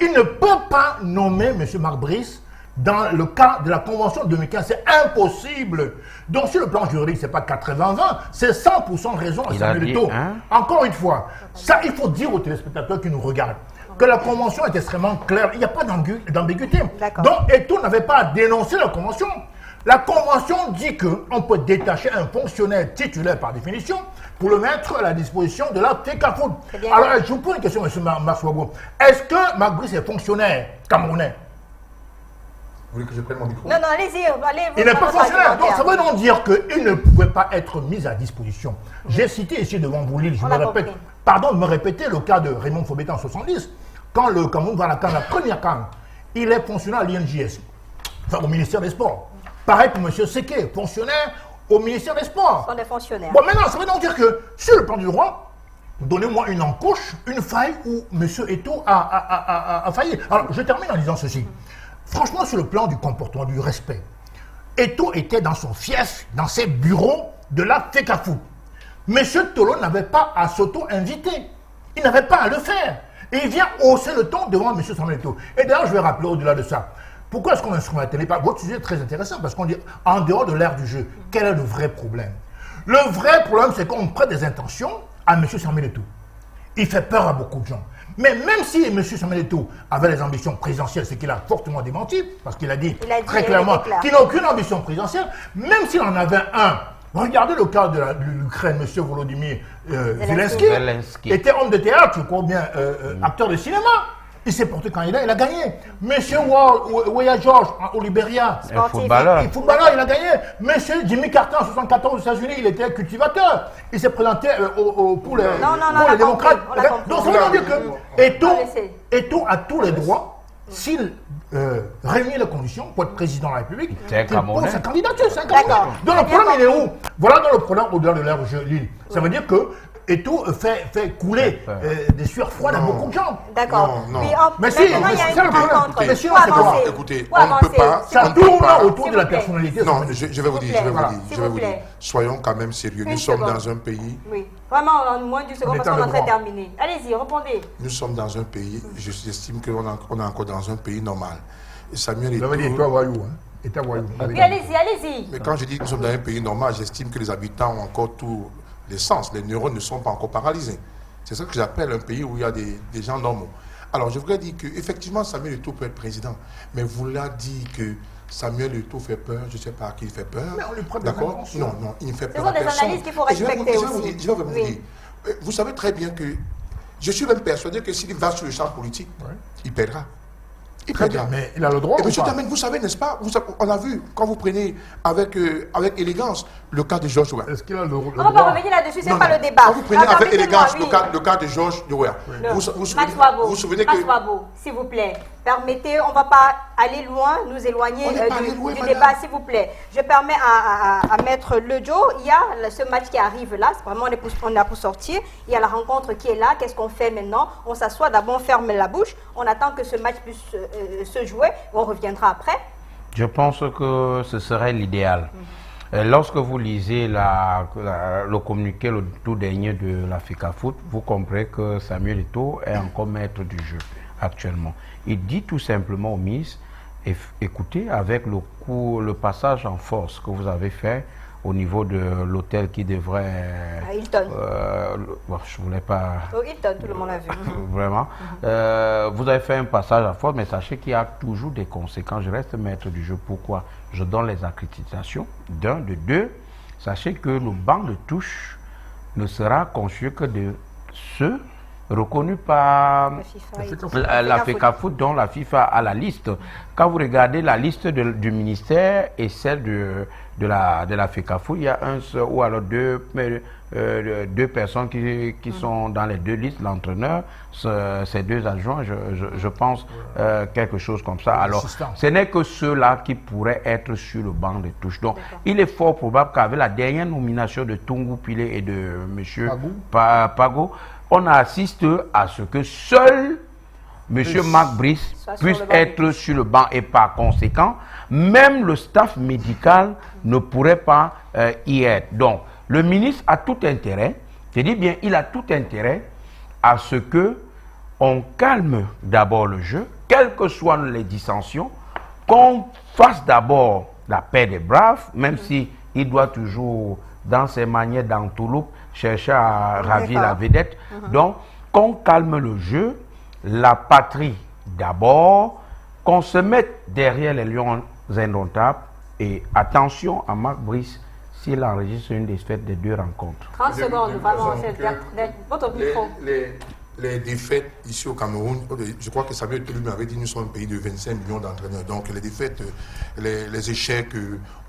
Il ne peut pas nommer monsieur Marc Brice dans le cas de la Convention de 2015. C'est impossible. Donc sur le plan juridique, ce n'est pas 80-20, c'est 100% raison à Samuel Eto'o. Encore une fois, ça il faut dire aux téléspectateurs qui nous regardent que la Convention est extrêmement claire, il n'y a pas d'ambiguïté. Donc Eto'o n'avait pas à dénoncer la Convention. La Convention dit qu'on peut détacher un fonctionnaire titulaire par définition pour le mettre à la disposition de la FECAFOOT. Alors, je vous pose une question, M. Maswabo. Est-ce que Marc Brice est fonctionnaire camerounais? Vous voulez que je prenne mon micro? Non, allez-y, allez. Il n'est pas fonctionnaire. Donc, ça veut donc dire qu'il ne pouvait pas être mis à disposition. J'ai cité ici devant vous, Lille, je me répète. Pardon de me répéter le cas de Raymond Fobetta en 70. Quand le Cameroun va à la CAN, la première CAN, il est fonctionnaire à l'INJS, enfin au ministère des Sports. Pareil pour M. Seke, fonctionnaire au ministère des Sports. On est fonctionnaire. Bon, maintenant, ça veut donc dire que sur le plan du droit, donnez-moi une encoche, une faille où M. Eto'o a failli. Alors, je termine en disant ceci. Franchement, sur le plan du comportement, du respect, Eto'o était dans son fief, dans ses bureaux de la FECAFOOT. M. Tolo n'avait pas à s'auto-inviter. Il n'avait pas à le faire. Et il vient hausser le ton devant M. Samuel Eto'o. Et d'ailleurs, je vais rappeler au-delà de ça. Pourquoi est-ce qu'on instrumentalise pas? Votre sujet est très intéressant parce qu'on dit, en dehors de l'ère du jeu, quel est le vrai problème? Le vrai problème, c'est qu'on prête des intentions à M. Samuel Eto'o. Il fait peur à beaucoup de gens. Mais même si M. Samuel Eto'o avait les ambitions présidentielles, ce qu'il a fortement démenti, parce qu'il a dit très clairement qu'il n'a aucune ambition présidentielle, même s'il en avait un, regardez le cas de l'Ukraine, M. Volodymyr Zelensky était homme de théâtre, je crois bien, acteur de cinéma. Il s'est porté candidat, il a gagné. Monsieur Weah George au Libéria, footballeur, il a gagné. Monsieur Jimmy Carter en 1974 aux États-Unis, il était cultivateur. Il s'est présenté pour les démocrates. Donc ça veut dire que Eto'o a tous les droits, s'il réunit les conditions pour être président de la République, pour sa candidature. C'est un Camerounais. Donc le problème, il est où? Voilà dans le problème au-delà de l'ère Lille. Ça veut dire que Eto'o fait couler des sueurs froides à beaucoup de gens. D'accord. Mais si, c'est le problème. Mais sinon, c'est quoi? Écoutez, on ne peut pas. Ça tourne autour de la personnalité. Non, je vais vous dire. Soyons quand même sérieux. Nous sommes dans un pays. Oui, vraiment, en moins d'une seconde, parce qu'on est en train de terminer. Allez-y, répondez. Nous sommes dans un pays, j'estime qu'on est encore dans un pays normal. Et Samuel Eto'o. Vous avez dit, toi, voyou, hein? État voyou. Oui, allez-y. Mais quand je dis que nous sommes dans un pays normal, j'estime que les habitants ont encore tout. Les sens, les neurones ne sont pas encore paralysés. C'est ça que j'appelle un pays où il y a des gens normaux. Alors, je voudrais dire qu'effectivement, Samuel Eto'o peut être président, mais vous l'avez dit que Samuel Eto'o fait peur, je ne sais pas à qui il fait peur. Mais on lui prend d'accord? Non, il ne fait peur à personne. Ce sont des analyses qu'il faut respecter aussi. Je vais vous dire. Vous savez très bien que je suis même persuadé que s'il va sur le champ politique, il perdra. Très bien, mais il a le droit. Et monsieur Damen, vous savez, n'est-ce pas, on a vu, quand vous prenez avec élégance le cas de George Weah. Est-ce qu'il a le droit? On va pas revenir là-dessus, c'est pas le débat. Quand vous prenez avec élégance le cas de George Weah, vous vous souvenez que... Maswabo, s'il vous plaît, permettez, on ne va pas aller loin, nous éloigner du débat, s'il vous plaît. Je permets à Maître Lejo, il y a ce match qui arrive là, c'est vraiment on a pour sortir, il y a la rencontre qui est là, qu'est-ce qu'on fait maintenant? On s'assoit, d'abord on ferme la bouche, on attend que ce match puisse se jouer, on reviendra après. Je pense que ce serait l'idéal. Lorsque vous lisez le communiqué, le tout dernier de la FECAFOOT, vous comprenez que Samuel Eto'o est encore maître du jeu actuellement. Il dit tout simplement au ministre, écoutez, avec le passage en force que vous avez fait au niveau de l'hôtel qui devrait... Hilton. Je ne voulais pas... Hilton, tout le monde l'a vu. Vraiment. Vous avez fait un passage en force, mais sachez qu'il y a toujours des conséquences. Je reste maître du jeu. Pourquoi? Je donne les accréditations. D'un, de deux, sachez que le banc de touche ne sera conçu que de ceux reconnus par la FECAFOOT, dont la FIFA a la liste. Quand vous regardez la liste du ministère et celle de la FECAFOOT, il y a un seul ou alors deux personnes qui sont dans les deux listes, l'entraîneur, ces deux adjoints, je pense quelque chose comme ça. Alors, ce n'est que ceux-là qui pourraient être sur le banc de touche. Donc, il est fort probable qu'avec la dernière nomination de Tungu Pile et de M. Pago, on assiste à ce que seul M. Marc Brice puisse être sur le banc et par conséquent, même le staff médical ne pourrait pas y être. Donc, le ministre a tout intérêt, je dis bien, il a tout intérêt à ce que on calme d'abord le jeu, quelles que soient les dissensions, qu'on fasse d'abord la paix des braves, même si il doit toujours, dans ses manières d'entourloupe, chercher à ravir la vedette. Donc, qu'on calme le jeu, la patrie d'abord, qu'on se mette derrière les lions indomptables et attention à Marc Brice, s'il enregistre une défaite des 2 rencontres. 30 secondes, vraiment, c'est votre micro. Les défaites ici au Cameroun, je crois que Samuel Eto'o m'avait dit nous sommes un pays de 25 millions d'entraîneurs. Donc les défaites, les échecs,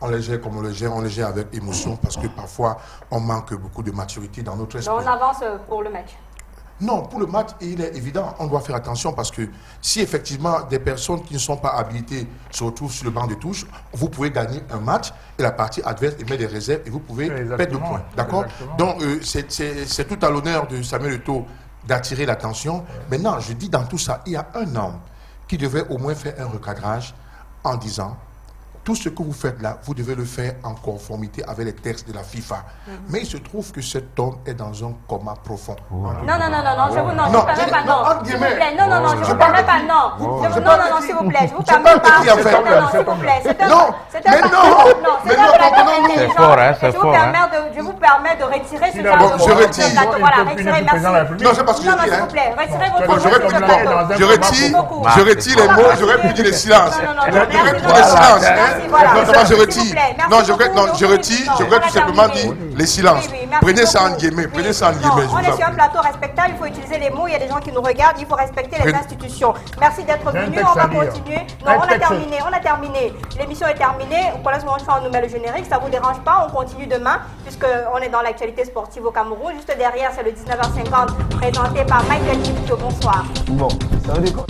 on les gère comme on les gère avec émotion parce que parfois on manque beaucoup de maturité dans notre esprit. Donc on avance pour le match. Non, pour le match, il est évident, on doit faire attention parce que si effectivement des personnes qui ne sont pas habilitées se retrouvent sur le banc de touche, vous pouvez gagner un match et la partie adverse émet des réserves et vous pouvez perdre de points. D'accord? Donc c'est tout à l'honneur de Samuel Eto'o d'attirer l'attention. Maintenant, je dis dans tout ça, il y a un homme qui devait au moins faire un recadrage en disant tout ce que vous faites là, vous devez le faire en conformité avec les textes de la FIFA. Mais il se trouve que cet homme est dans un coma profond. Non, je vous permets pas, non. S'il vous plaît, non, je vous permets pas, non. Non, s'il vous plaît, je vous permets pas. Non, s'il vous plaît, c'est je vous permets de retirer ce genre de plateau. Voilà, retirez, merci. Non, c'est parce que non, s'il vous plaît, retirez votre mot sur le plateau. je retire les mots, j'aurais pu dire les silences. Voilà. Je retire. Non, je retire. Je voudrais tout simplement dire les silences. Prenez ça en guillemets. Prenez ça en guillemets. On est sur un plateau respectable. Il faut utiliser les mots. Il y a des gens qui nous regardent. Il faut respecter les institutions. Merci d'être venu. On va continuer. Non, on a terminé. L'émission est terminée. Pour l'instant, on nous met le générique. Ça vous dérange pas? On continue demain puisqu'on est dans l'actualité sportive au Cameroun. Juste derrière, c'est le 19h50 présenté par Michael Kipto. Bonsoir. Bon, ça veut dire quoi?